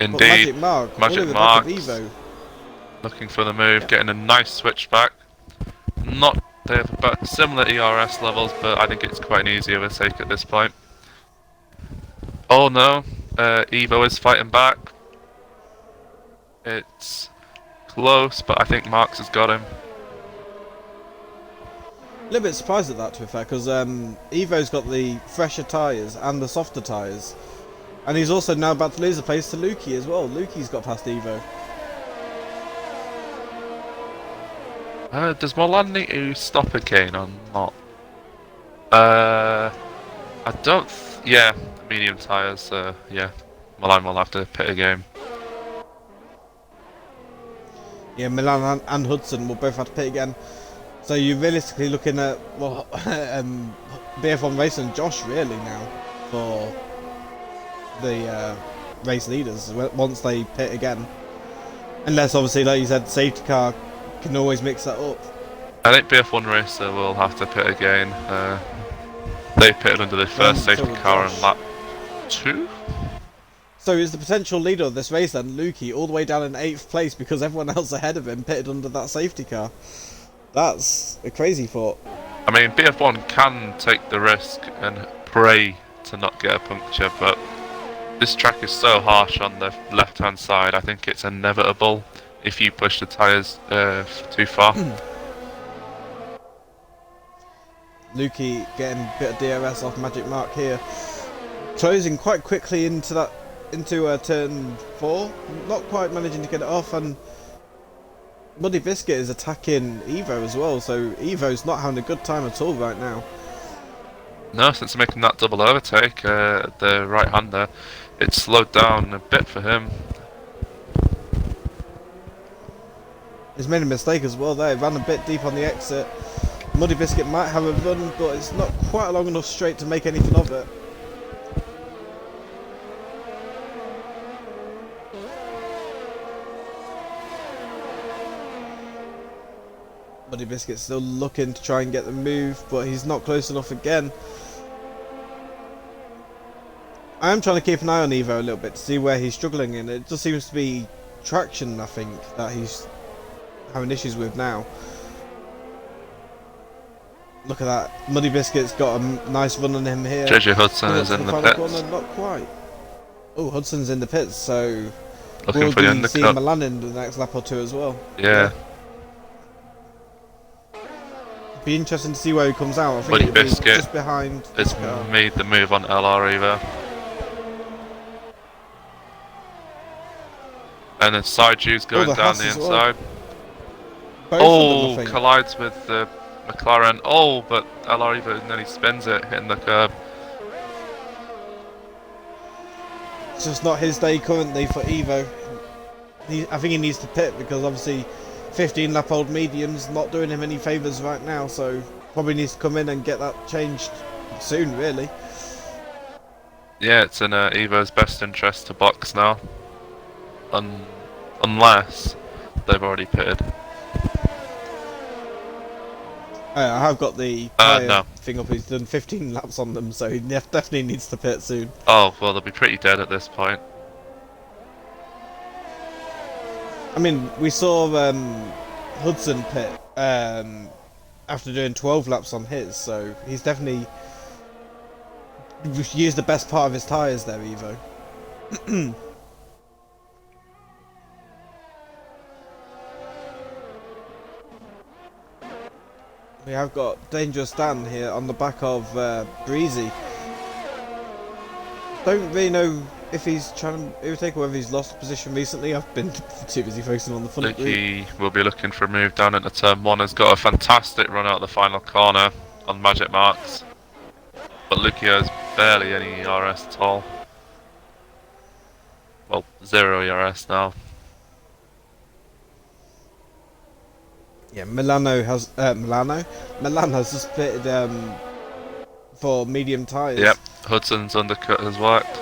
Indeed, Magic Mark, Evo. Looking for the move, getting a nice switchback. They have about similar ERS levels, but I think it's quite an easy overtake at this point. Oh no, Evo is fighting back. It's close, but I think Marks has got him. A little bit surprised at that, to be fair, because Evo's got the fresher tyres and the softer tyres. And he's also now about to lose the place to Lukey as well. Lukey's got past Evo. Does Milan need to stop again or not? I don't. Yeah, medium tyres. Yeah, Milan will have to pit again. Yeah, Milan and Hudson will both have to pit again. So you're realistically looking at BF1 Race and Josh really now for the race leaders once they pit again. Unless obviously, like you said, safety car can always mix that up. I think BF1 Racer will have to pit again. They pitted under the first safety car on lap 2. So is the potential leader of this race then Lukey all the way down in 8th place because everyone else ahead of him pitted under that safety car? That's a crazy thought. I mean, BF1 can take the risk and pray to not get a puncture, but this track is so harsh on the left-hand side. I think it's inevitable if you push the tyres too far. Lukey getting a bit of DRS off Magic Mark here. closing quite quickly into turn 4, not quite managing to get it off, and Muddy Biscuit is attacking Evo as well, so Evo's not having a good time at all right now. No, since making that double overtake, the right hander, it slowed down a bit for him. He's made a mistake as well there, he ran a bit deep on the exit. Muddy Biscuit might have a run, but it's not quite a long enough straight to make anything of it. Muddy Biscuit's still looking to try and get the move, but he's not close enough again. I am trying to keep an eye on Evo a little bit to see where he's struggling in. It just seems to be traction, I think, that he's having issues with now. Look at that. Muddy Biscuit's got a nice run on him here. JJ Hudson is in the pits. Corner, not quite. Oh, Hudson's in the pits, so Looking for the undercut. We'll be seeing Milan in the next lap or two as well. Yeah. Be interesting to see where he comes out. I think Muddy it'll be Biscuit just behind. has made the move on LR Evo. And then Saiju's going down the inside. Well. Collides with the McLaren. Oh, but LR Evo nearly spins it, hitting the curb. It's just not his day currently for Evo. I think he needs to pit because obviously 15 lap old medium's not doing him any favours right now, so probably needs to come in and get that changed soon, really. Yeah, it's in Evo's best interest to box now. Unless they've already pitted. I have got the tyre thing up. He's done 15 laps on them, so he definitely needs to pit soon. Oh, well, they'll be pretty dead at this point. I mean, we saw Hudson pit after doing 12 laps on his, so he's definitely used the best part of his tyres there, Evo. We have got Dangerous Dan here on the back of Breezy. Don't really know if he's trying to overtake or whether he's lost position recently. I've been too busy focusing on the front. He will be looking for a move down into turn 1. Has got a fantastic run out the final corner on magic marks. But Lucio has barely any ERS at all. Well, 0 ERS now. Yeah, Milan has just pitted for medium tyres. Yep, Hudson's undercut has worked.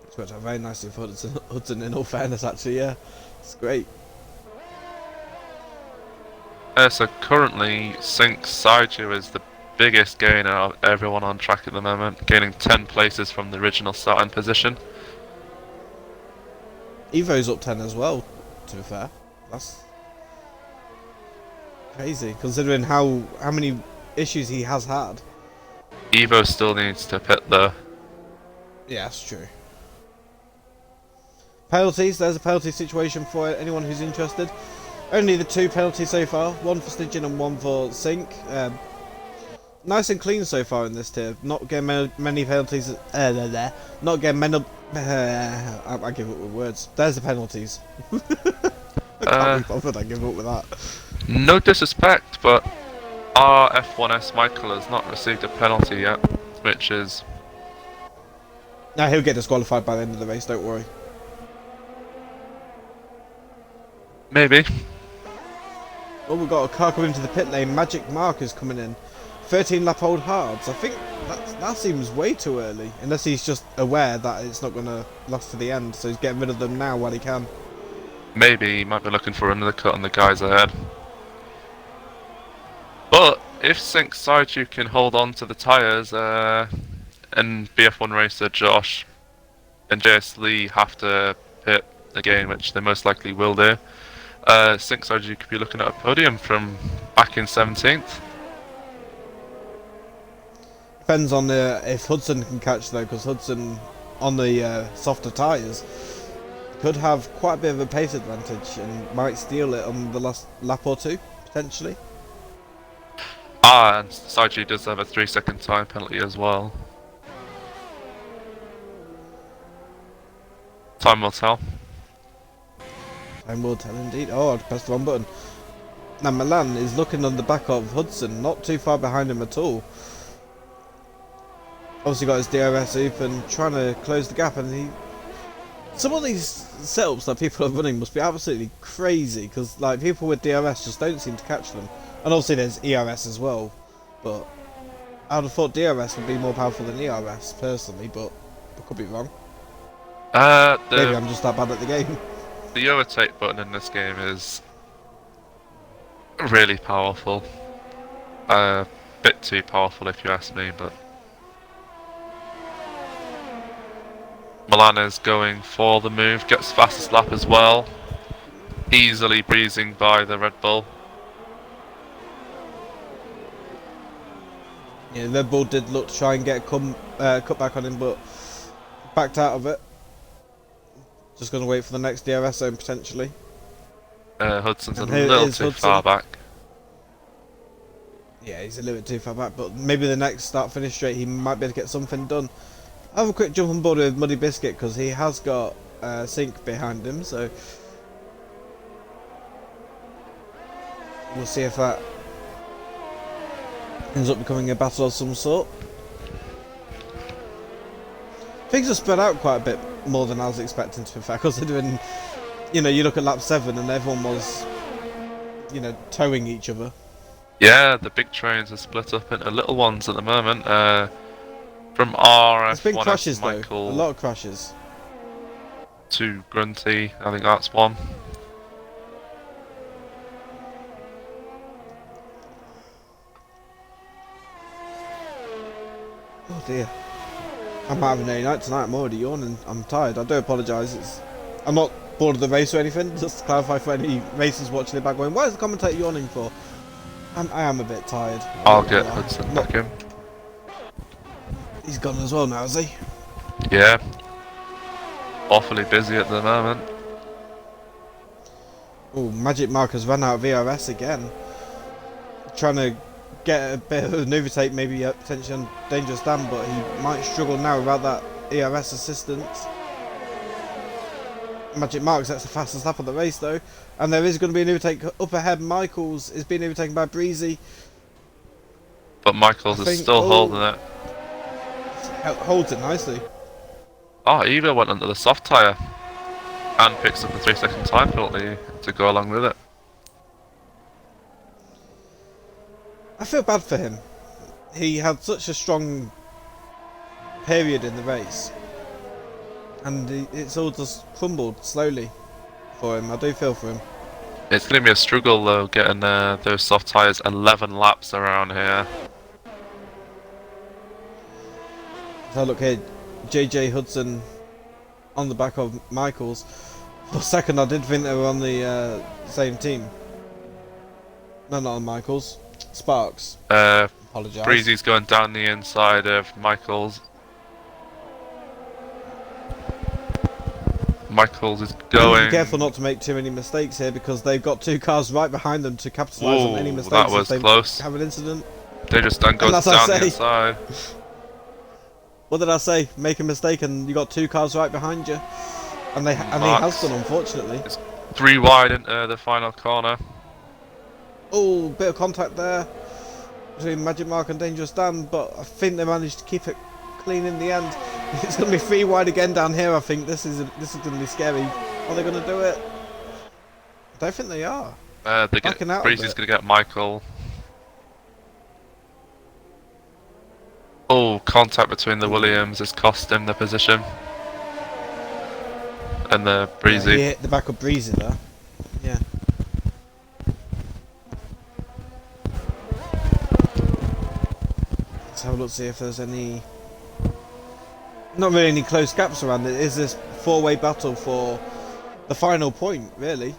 It's worked out very nicely for Hudson in all fairness, actually, yeah. It's great. So currently, Sync Saiju is the biggest gainer of everyone on track at the moment, gaining 10 places from the original starting position. Evo's up 10 as well, to be fair. That's crazy, considering how many issues he has had. Evo still needs to pit though. Yeah, that's true. Penalties, there's a penalty situation for anyone who's interested. Only the 2 penalties so far, one for Snidgen and one for Sync. Nice and clean so far in this tier. Not getting many penalties. Not getting many. I give up with words. There's the penalties. I can't be bothered. I give up with that. No disrespect, but RSF1 Michael has not received a penalty yet, which is. Now he'll get disqualified by the end of the race. Don't worry. Maybe. Well, we've got a car coming into the pit lane. Magic Mark is coming in. 13 lap old hards. I think that seems way too early. Unless he's just aware that it's not going to last to the end. So he's getting rid of them now while he can. Maybe he might be looking for another cut on the guys ahead. But if Sync Saiju can hold on to the tyres and BF1 racer Josh and JS Lee have to pit again, which they most likely will do, Sync Saiju could be looking at a podium from back in 17th. Depends on if Hudson can catch though, because Hudson on the softer tyres could have quite a bit of a pace advantage and might steal it on the last lap or two, potentially. Ah, and Saiji does have a 3-second time penalty as well. Time will tell. Time will tell indeed. Oh, I pressed the wrong button. Now Milan is looking on the back of Hudson, not too far behind him at all. Obviously got his DRS open, trying to close the gap, and he... Some of these setups that people are running must be absolutely crazy, because like people with DRS just don't seem to catch them. And obviously there's ERS as well, but I would have thought DRS would be more powerful than ERS, personally, but I could be wrong. Maybe I'm just that bad at the game. The overtake button in this game is really powerful. Bit too powerful if you ask me, but Milan is going for the move, gets fastest lap as well. Easily breezing by the Red Bull. Yeah, Red Bull did look to try and get a cut back on him, but backed out of it. Just going to wait for the next DRS zone potentially. Hudson's And a here little is too Hudson. far back. Yeah, he's a little bit too far back, but maybe the next start-finish straight he might be able to get something done. I'll have a quick jump on board with Muddy Biscuit because he has got Sync behind him, so we'll see if that ends up becoming a battle of some sort. Things are spread out quite a bit more than I was expecting, to be fair, considering, you know, you look at lap 7 and everyone was, you know, towing each other. Yeah, the big trains are split up into little ones at the moment. From RSF1 There's been crashes though, Michael a lot of crashes. to Grunty, I think that's one. Oh dear. I'm having a night tonight, I'm already yawning, I'm tired, I do apologise. I'm not bored of the race or anything, just to clarify for any racers watching it back going, why is the commentator yawning for? I am a bit tired. I'll get Hudson back in. He's gone as well now, is he? Yeah. Awfully busy at the moment. Oh, Magic Mark has run out of VRS again. Trying to get a bit of an overtake, maybe potentially on Dangerous Dan, but he might struggle now without that ERS assistance. Magic Marks, that's the fastest lap of the race though. And there is going to be an overtake up ahead. Michaels is being overtaken by Breezy. But Michaels is still holding it. Holds it nicely. Oh, Eva went under the soft tyre. And picks up a 3-second time penalty to go along with it. I feel bad for him. He had such a strong period in the race. And it's all just crumbled slowly for him. I do feel for him. It's going to be a struggle though, getting those soft tyres 11 laps around here. So look here, JJ Hudson on the back of Michaels. For a second I did think they were on the same team. No, not on Michaels. Sparks. Apologise. Breezy's going down the inside of Michaels. Michaels is going... Be careful not to make too many mistakes here because they've got two cars right behind them to capitalise on any mistakes. That was if they close. have an incident. They just don't go down the inside. What did I say? Make a mistake and you got two cars right behind you. And he has done, unfortunately. It's 3 wide into the final corner. Oh, bit of contact there between Magic Mark and Dangerous Dan, but I think they managed to keep it clean in the end. It's going to be 3 wide again down here. I think this is going to be scary. Are they going to do it? I don't think they are. Breezy's going to get Michael. Oh, contact between the Williams has cost him the position. And the Breezy. Yeah, he hit the back of Breezy there. Yeah. Let's have a look, see if there's any... Not really any close gaps around it. Is this 4-way battle for the final point, really?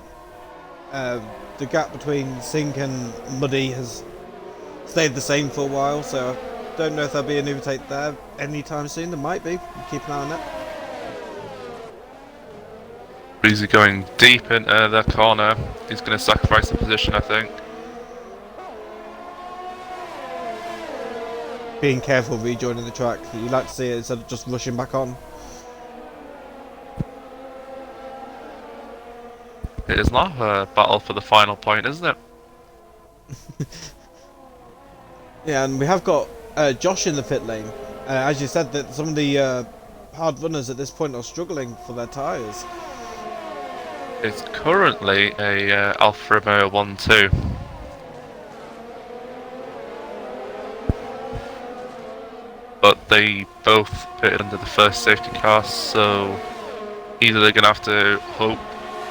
The gap between Sink and Muddy has stayed the same for a while, so I don't know if there'll be an overtake there anytime soon. There might be. Keep an eye on it. Breezy going deep into the corner. He's going to sacrifice the position, I think. being careful rejoining the track. You like to see it instead of just rushing back on. It is now a battle for the final point, isn't it? Yeah, and we have got Josh in the pit lane. As you said, that some of the hard runners at this point are struggling for their tyres. It's currently a Alfa Romeo 1-2. But they both pitted under the first safety car, so either they're going to have to hope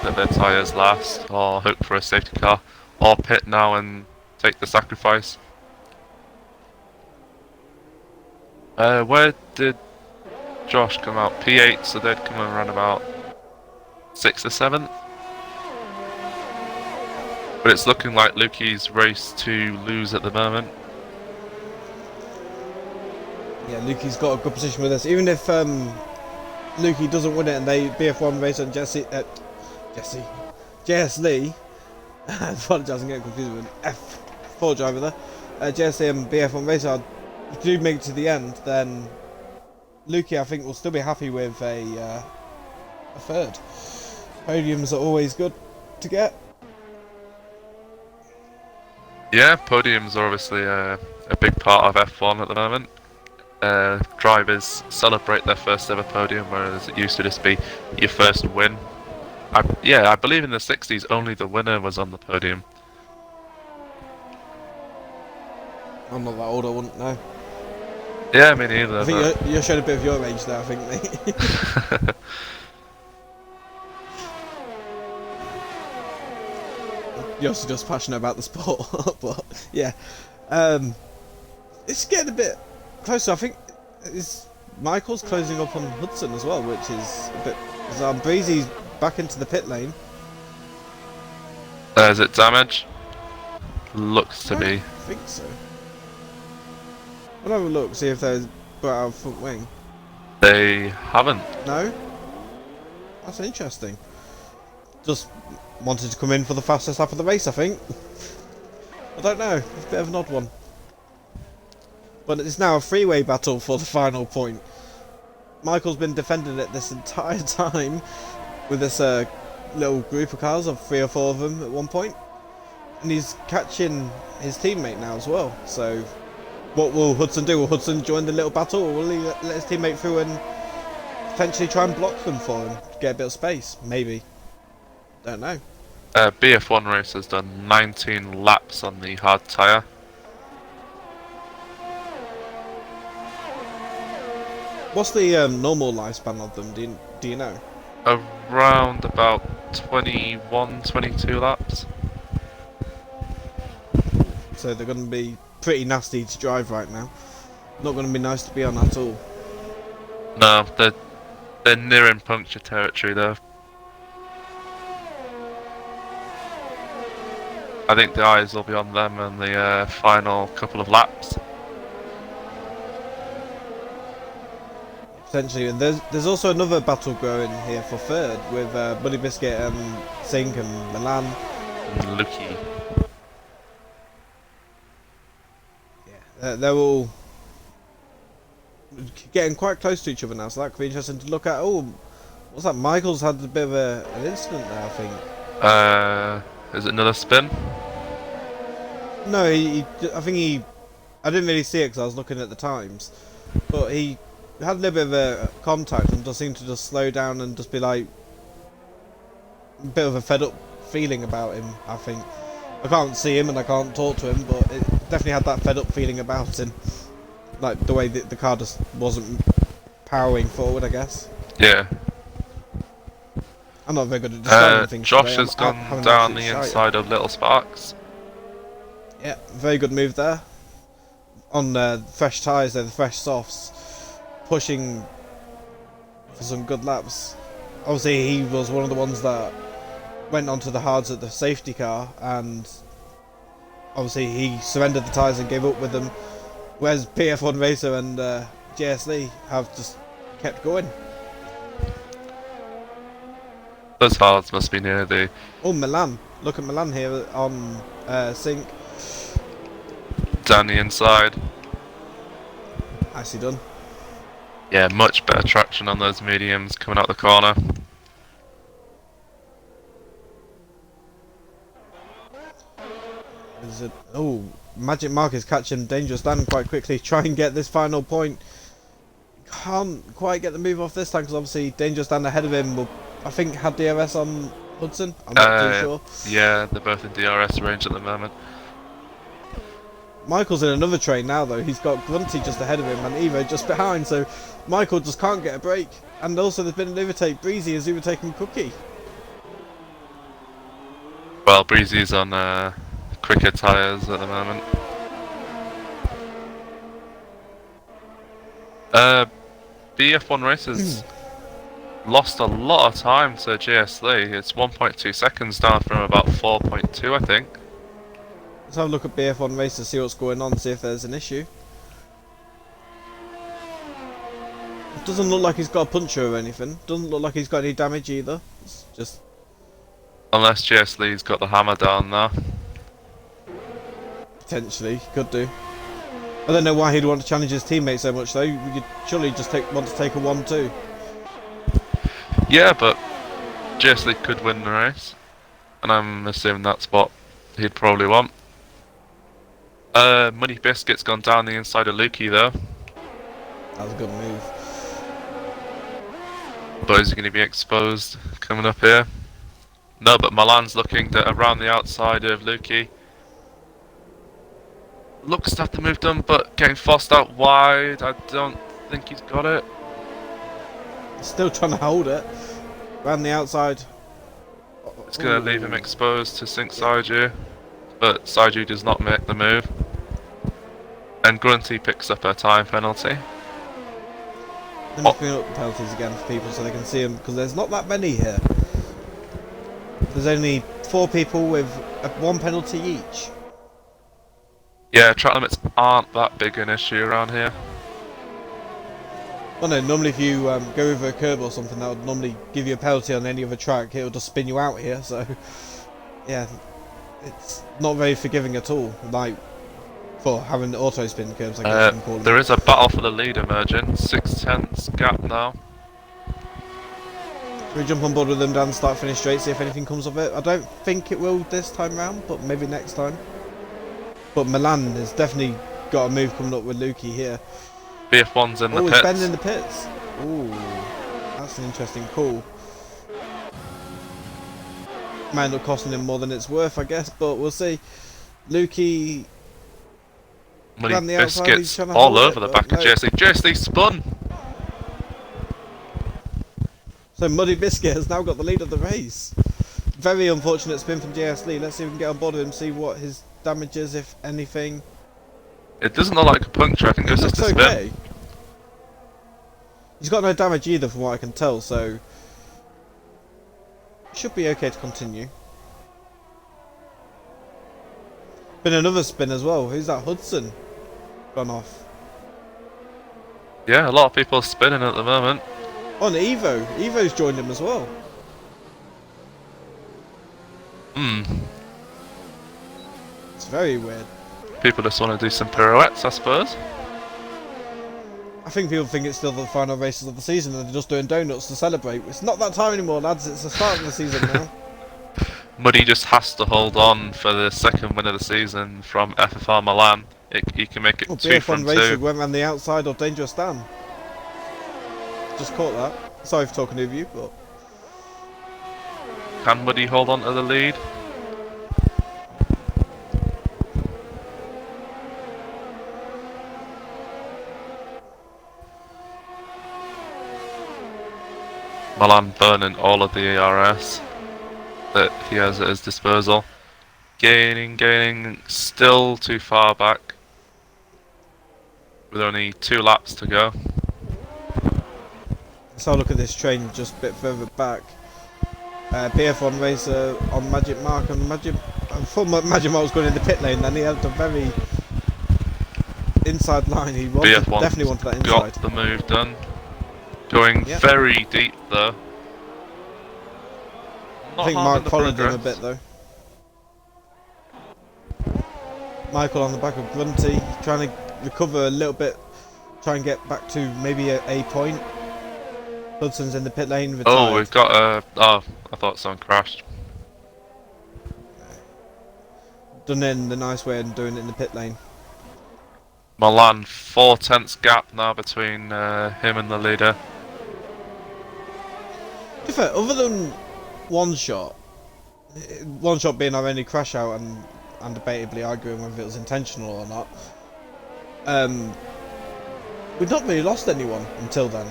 that their tyres last, or hope for a safety car, or pit now and take the sacrifice. Where did Josh come out? P8, so they'd come around about 6th or 7th. But it's looking like Lukey's race to lose at the moment. Yeah, Lukey's got a good position with us. Even if Lukey doesn't win it and they BF1 race on JS Lee, I apologise, I'm getting confused with an F4 driver there. JS and BF1 racer do make it to the end, then Lukey I think will still be happy with a third. Podiums are always good to get. Yeah, podiums are obviously a big part of F1 at the moment. Drivers celebrate their first ever podium, whereas it used to just be your first win. I believe in the 60s only the winner was on the podium. I'm not that old, I wouldn't know. Yeah, me neither. I think you're showing a bit of your age there, I think, mate. You're also just passionate about the sport, but yeah. It's getting a bit closer. I think Michael's closing up on Hudson as well, which is a bit. Breezy's back into the pit lane. Is it damage? Looks to be. I think so. I'll have a look, see if they're brought out front wing. They haven't. No? That's interesting. Just wanted to come in for the fastest lap of the race, I think. I don't know. It's a bit of an odd one. But it's now a three-way battle for the final point. Michael's been defending it this entire time with this little group of cars of 3 or 4 of them at one point. And he's catching his teammate now as well. So what will Hudson do? Will Hudson join the little battle, or will he let his teammate through and potentially try and block them for him to get a bit of space? Maybe. Don't know. BF1 race has done 19 laps on the hard tyre. What's the normal lifespan of them? Do you know? Around about 21, 22 laps. So they're going to be pretty nasty to drive right now. Not going to be nice to be on at all. No, they're nearing puncture territory though. I think the eyes will be on them in the final couple of laps. Potentially, and there's also another battle going here for third with Buddy Biscuit and Sink and Milan. And Lukey. Yeah, they're all getting quite close to each other now, so that could be interesting to look at. Oh, what's that? Michael's had a bit of an incident there, I think. Is it another spin? No, I think I didn't really see it because I was looking at the times, but he had a little bit of a contact and just seemed to just slow down and just be like a bit of a fed up feeling about him, I think. I can't see him and I can't talk to him, but it definitely had that fed up feeling about him. Like the way that the car just wasn't powering forward, I guess. Yeah. I'm not very good at describing things. Josh has gone down the inside of Little Sparks. Yeah, very good move there. On fresh tyres there, the fresh softs. Pushing for some good laps. Obviously he was one of the ones that went onto the hards at the safety car, and obviously he surrendered the tyres and gave up with them, whereas PF1 Racer and JS Lee have just kept going. Those hards must be near the... Oh, Milan. Look at Milan here on Sync. Down the inside. Nicely done. Yeah, much better traction on those mediums coming out the corner. Oh, Magic Mark is catching Dangerous Dan quite quickly. Try and get this final point. Can't quite get the move off this time because obviously Dangerous Dan ahead of him will, I think, had DRS on Hudson. I'm not too sure. Yeah, they're both in DRS range at the moment. Michael's in another train now though. He's got Grunty just ahead of him and Evo just behind, so Michael just can't get a break. And also there's been an overtake. Breezy is overtaking Cookie. Well, Breezy's on quicker tyres at the moment. BF1 Racers lost a lot of time to GSL. It's 1.2 seconds down from about 4.2, I think. Let's have a look at BF1 Race to see what's going on, see if there's an issue. It doesn't look like he's got a puncture or anything. Doesn't look like he's got any damage either. It's just... Unless GSL's got the hammer down there. Potentially, could do. I don't know why he'd want to challenge his teammate so much though. You'd surely just want to take a 1-2. Yeah, but GSL could win the race. And I'm assuming that's what he'd probably want. Money Biscuit's gone down the inside of Lukey though. That was a good move. But is he going to be exposed coming up here? No, but Milan's looking around the outside of Lukey. Looks to have the move done, but getting forced out wide. I don't think he's got it. Still trying to hold it. Around the outside. It's going to leave him exposed to Sink Saiju. But Saiju does not make the move. And Grunty picks up a time penalty. Let me bring up the penalties again for people so they can see them, because there's not that many here. There's only 4 people with 1 penalty each. Yeah, track limits aren't that big an issue around here. Well no, normally if you go over a curb or something, that would normally give you a penalty on any other track. It'll just spin you out here, so... Yeah, it's not very forgiving at all, like, for having auto spin curbs, I guess you can call them. There is a battle for the lead emerging. 6/10 gap now. Should we jump on board with them, Dan, start finish straight, see if anything comes of it? I don't think it will this time round, but maybe next time. But Milan has definitely got a move coming up with Lukey here. BF1's in the Oh, pits. he's bending in the pits. Ooh, that's an interesting call. Might end up costing him more than it's worth, I guess, but we'll see. Lukey... Money Biscuits all over the back of JSL. JSL spun! So Muddy Biscuit has now got the lead of the race. Very unfortunate spin from JSL. Let's see if we can get on board with him, see what his damage is, if anything. It doesn't look like a puncture, I think it was just a spin. Okay. He's got no damage either from what I can tell, so... Should be okay to continue. Been another spin as well. Who's that? Hudson? Gone off. Yeah, a lot of people are spinning at the moment. On Evo. Evo's joined him as well. It's very weird. People just want to do some pirouettes, I suppose. I think people think it's still the final races of the season and they're just doing donuts to celebrate. It's not that time anymore, lads. It's the start of the season now. Muddy just has to hold on for the second win of the season from FFR Milan. He can make it 2 from 2. Racer went around the outside of Dangerous Dan. Just caught that. Sorry for talking over you, but... Can Muddy hold on to the lead? Milan burning all of the ARS that he has at his disposal. Gaining, still too far back. With only 2 laps to go. Let's have a look at this train just a bit further back. BF1 racer on Magic Mark, and I thought Magic Mark was going in the pit lane, then he had the very inside line. He definitely wanted that inside. Got the move done. Going very deep though. I think Mark followed him a bit though. Michael on the back of Grunty, trying to recover a little bit try and get back to maybe a point. Hudson's in the pit lane, Oh, retired. we've got a. Oh, I thought someone crashed. Done it in the nice way and doing it in the pit lane. Milan, 4 tenths gap now between him and the leader. To be fair, other than one shot being our only crash out and debatably arguing whether it was intentional or not, we've not really lost anyone until then.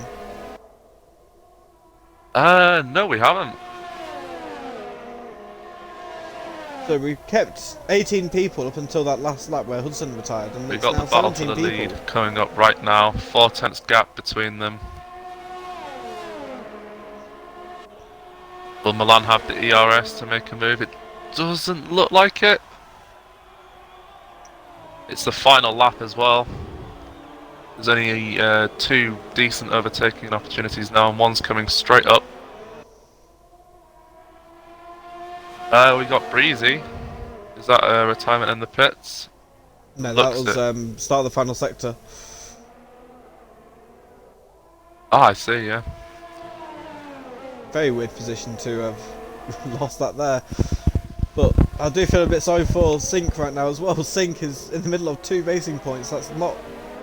No, we haven't. So we kept 18 people up until that last lap where Hudson retired, and We've it's got now the battle for 17 the people. lead coming up right now. 4 tenths gap between them. Will Milan have the ERS to make a move? It doesn't look like it. It's the final lap as well. There's only 2 decent overtaking opportunities now, and one's coming straight up. We got Breezy. Is that a retirement in the pits? No, Looks that was start of the final sector. Ah, I see, yeah. Very weird position to have lost that there. But I do feel a bit sorry for Sink right now as well. Sink is in the middle of 2 racing points. That's not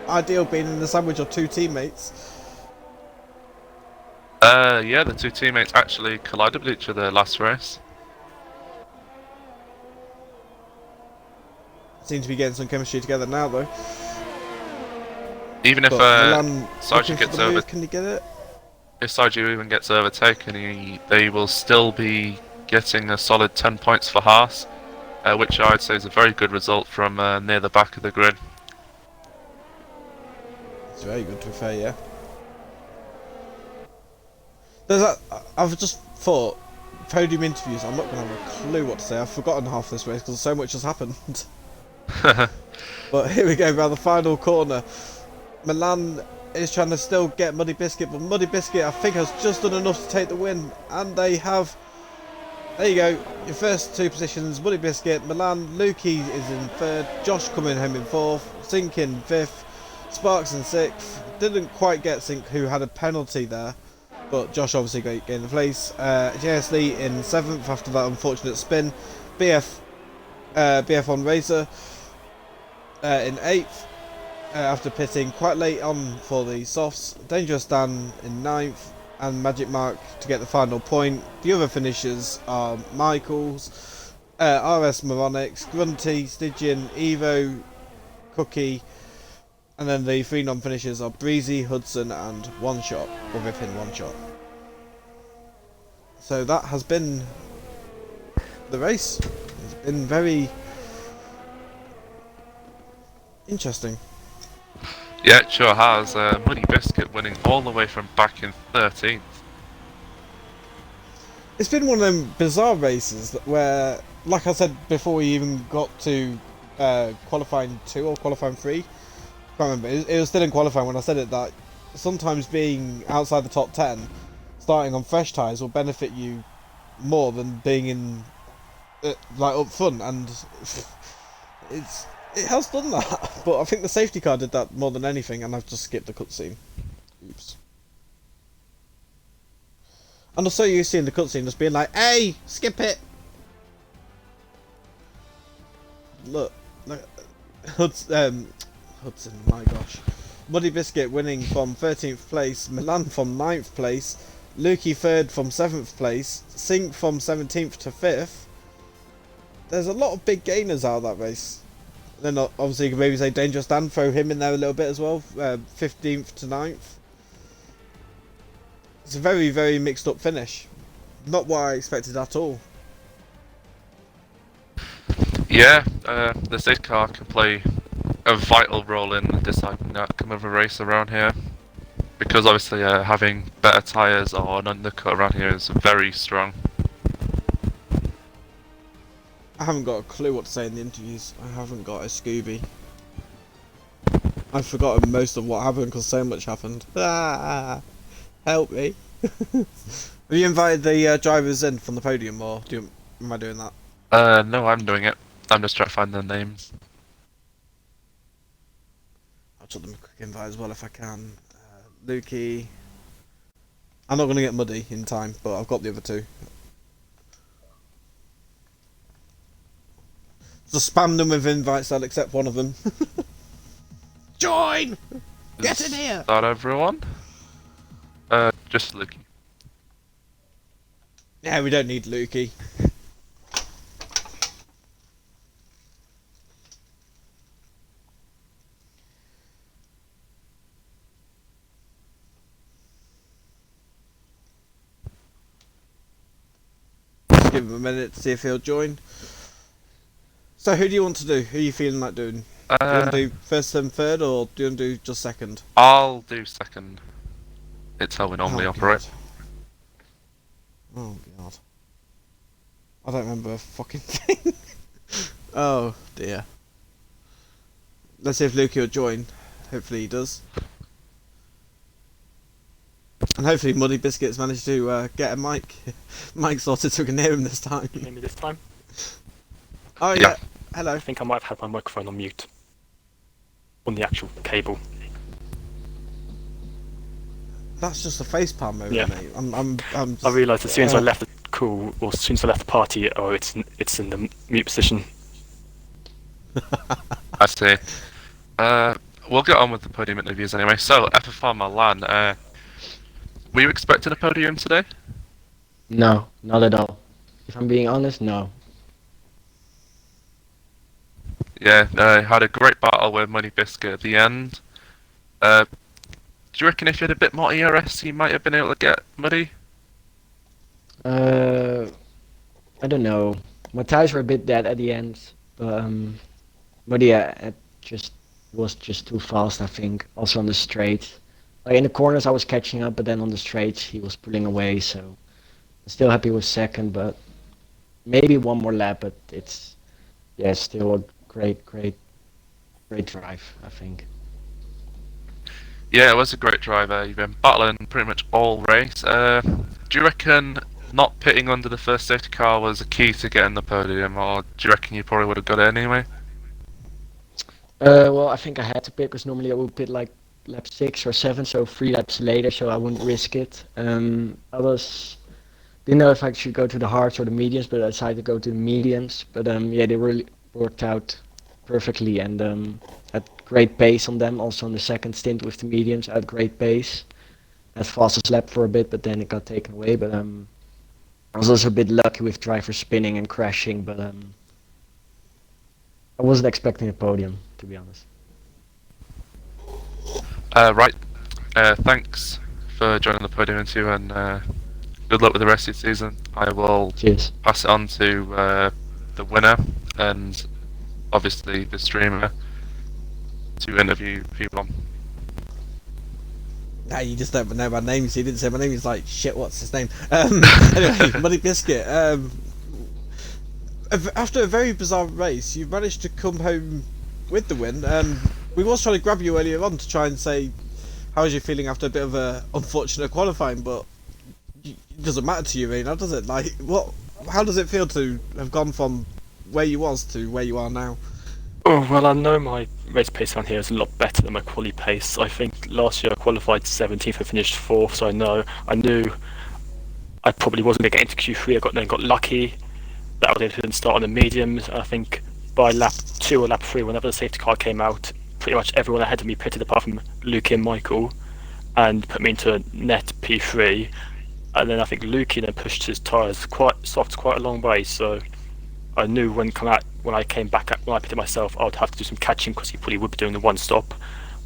ideal, being in the sandwich of 2 teammates. Yeah, the 2 teammates actually collided with each other last race. Seem to be getting some chemistry together now, though. Even if Milan Sargent gets over, can he get it? if Sargent even gets overtaken, they will still be getting a solid 10 points for Haas, which I'd say is a very good result from near the back of the grid. It's very good, to be fair, yeah. There's that. I've just thought, podium interviews, I'm not going to have a clue what to say. I've forgotten half this race because so much has happened. But here we go, around the final corner. Milan is trying to still get Muddy Biscuit, but Muddy Biscuit, I think, has just done enough to take the win. And they have. There you go, your first 2 positions, Muddy Biscuit, Milan, Lukey is in 3rd, Josh coming home in 4th, Sink in 5th, Sparks in 6th. Didn't quite get Sink, who had a penalty there, but Josh obviously gained the place. JS Lee in 7th after that unfortunate spin. BF1 Racer in 8th after pitting quite late on for the softs. Dangerous Dan in 9th, and Magic Mark to get the final point. The other finishers are Michaels, RS Moronics, Grunty, Stygian, Evo, Cookie, and then the 3 non-finishers are Breezy, Hudson, and One Shot, or within One Shot. So that has been the race. It's been very interesting. Yeah, it sure has. Muddy Biscuit winning all the way from back in 13th. It's been one of them bizarre races where, like I said before we even got to qualifying 2 or qualifying 3, can't remember, it was still in qualifying when I said it, that sometimes being outside the top 10, starting on fresh tyres will benefit you more than being in like up front, and it has done that. But I think the safety car did that more than anything, and I've just skipped the cutscene. Oops. And I'm so used to seeing the cutscene just being like, "Hey, skip it." Look, Hudson, my gosh. Muddy Biscuit winning from 13th place, Milan from 9th place, Lukey 3rd from 7th place, Sink from 17th to 5th. There's a lot of big gainers out of that race. Then obviously you can maybe say Dangerous Dan, throw him in there a little bit as well, 15th to 9th. It's a very, very mixed up finish. Not what I expected at all. Yeah, the safety car can play a vital role in deciding the outcome of a race around here. Because obviously having better tyres or an undercut around here is very strong. I haven't got a clue what to say in the interviews. I haven't got a Scooby. I've forgotten most of what happened because so much happened. Ah, help me. Have you invited the drivers in from the podium, or am I doing that? No, I'm doing it. I'm just trying to find their names. I'll drop them a quick invite as well if I can. Lukey. I'm not going to get muddy in time, but I've got the other two. Just spam them with invites, I'll accept one of them. Join! Get in here! Is that everyone? Just Luke. Yeah, we don't need Lukey. Just give him a minute to see if he'll join. So who do you want to do? Who are you feeling like doing? Do you want to do first and third, or do you want to do just second? I'll do second. It's how we normally operate. Oh god. I don't remember a fucking thing. Oh dear. Let's see if Lukey will join. Hopefully he does. And hopefully Muddy Biscuits managed to get a mic sorted so we can hear him this time. Can you hear me this time? Oh yeah. Hello. I think I might have had my microphone on mute. On the actual cable. That's just a facepalm moment, Yeah. mate. I realised as soon as I left the call, or as soon as I left the party, it's in the mute position. I see. We'll get on with the podium interviews anyway. So, FFR Milan, were you expecting a podium today? No, not at all. If I'm being honest, no. Yeah, had a great battle with Money Biscuit at the end. Do you reckon if you had a bit more ERS, you might have been able to get Muddy? I don't know. My tires were a bit dead at the end, but yeah, it was just too fast, I think. Also on the straight. Like in the corners I was catching up, but then on the straights he was pulling away, so I'm still happy with second, but maybe one more lap, but it's still a great drive, I think. Yeah, it was a great driver. You've been battling pretty much all race. Do you reckon not pitting under the first safety car was a key to getting the podium, or do you reckon you probably would have got it anyway? Well, I think I had to pit because normally I would pit like lap 6 or 7, so 3 laps later, so I wouldn't risk it. Didn't know if I should go to the hards or the mediums, but I decided to go to the mediums. But yeah, they really worked out perfectly, and had great pace on them. Also on the second stint with the mediums, I had great pace. Had fastest lap for a bit, but then it got taken away. But I was also a bit lucky with driver spinning and crashing, but I wasn't expecting a podium, to be honest. Right. Thanks for joining the podium interview, and good luck with the rest of the season. I will pass it on to the winner and obviously the streamer to interview people. Nah, you just don't know my name, so you didn't say my name. He's like, shit, what's his name? Anyway, Money Biscuit. After a very bizarre race, you've managed to come home with the win. We was trying to grab you earlier on to try and say, how was you feeling after a bit of a unfortunate qualifying, but it doesn't matter to you, really, now, does it? Like, how does it feel to have gone from where you was to where you are now? Oh, well, I know my race pace around here is a lot better than my quali pace. I think last year I qualified 17th and finished 4th, so I knew I probably wasn't going to get into Q3. I got lucky that I was able to start on the mediums. I think by lap 2 or lap 3, whenever the safety car came out, pretty much everyone ahead of me pitted apart from Luke and Michael, and put me into net P3. And then I think Luke then pushed his tyres quite a long way, so I knew when I came back when I pitted myself, I would have to do some catching because he probably would be doing the one stop.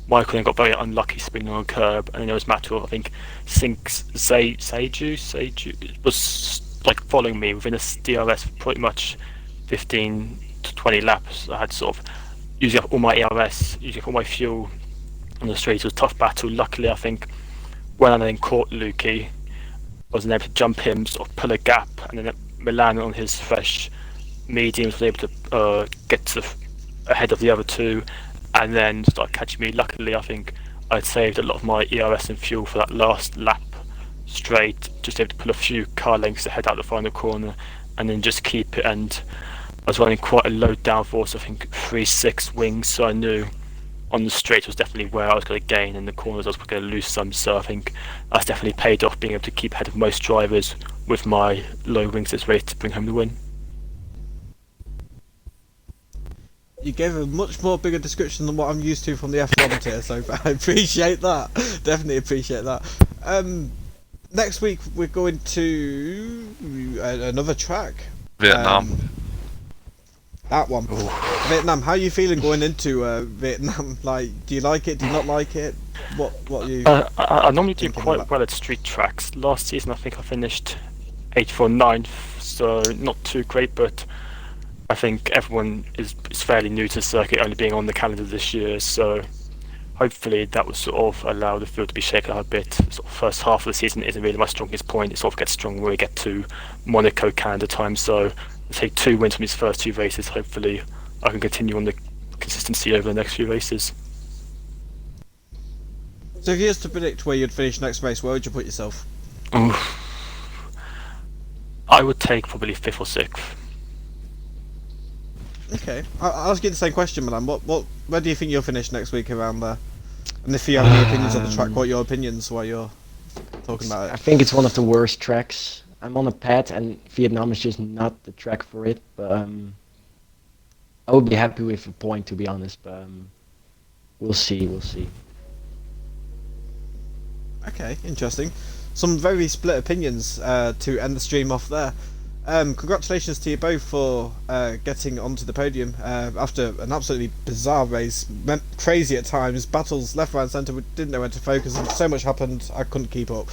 Michael then got very unlucky spinning on a curb, and then there was a matter of, I think, Seiju was like following me within a DRS for pretty much 15 to 20 laps. I had sort of using up all my ERS, using up all my fuel on the street. It was a tough battle. Luckily, I think when I then caught Lukey, I was able to jump him, sort of pull a gap, and then Milan on his fresh mediums was able to get ahead of the other two, and then start catching me. Luckily, I think I'd saved a lot of my ERS and fuel for that last lap straight, just able to pull a few car lengths ahead out the final corner, and then just keep it. And I was running quite a low downforce, I think 3.6 wings, so I knew on the straight was definitely where I was going to gain, and the corners I was going to lose some. So I think that's definitely paid off, being able to keep ahead of most drivers with my low wings this race to bring home the win. You gave a much more bigger description than what I'm used to from the F1 tier, so I appreciate that. Definitely appreciate that. Next week we're going to another track. Vietnam. That one. Ooh. Vietnam. How are you feeling going into Vietnam? Like, do you like it? Do you not like it? What are you? I normally do thinking quite about? well at street tracks. Last season I think I finished 8th or 9th, so not too great, but I think everyone is fairly new to the circuit, only being on the calendar this year, so hopefully that will sort of allow the field to be shaken up a bit. Sort of first half of the season isn't really my strongest point. It sort of gets stronger when we get to Monaco, Canada time, so I'll take 2 wins from these first 2 races. Hopefully I can continue on the consistency over the next few races. So if you was to predict where you'd finish next race, where would you put yourself? Oof. I would take probably 5th or 6th. Okay, I'll ask you the same question, Milan. Where do you think you'll finish next week around there? And if you have any opinions on the track, what are your opinions while you're talking about I it? think it's one of the worst tracks. I'm on a pad, and Vietnam is just not the track for it. But I would be happy with a point, to be honest. But we'll see. We'll see. Okay, interesting. Some very split opinions to end the stream off there. Congratulations to you both for getting onto the podium after an absolutely bizarre race, crazy at times, battles left, right and centre, we didn't know where to focus, and so much happened I couldn't keep up.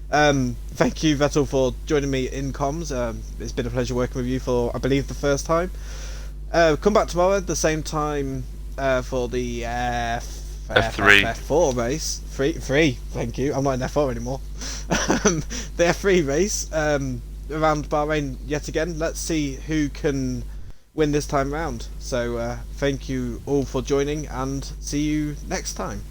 Thank you, Vettel, for joining me in comms. It's been a pleasure working with you for, I believe, the first time. Come back tomorrow at the same time for the F3. F4 race. Free, thank you. I'm not in F4 anymore. The F3 race around Bahrain yet again. Let's see who can win this time round. So thank you all for joining, and see you next time.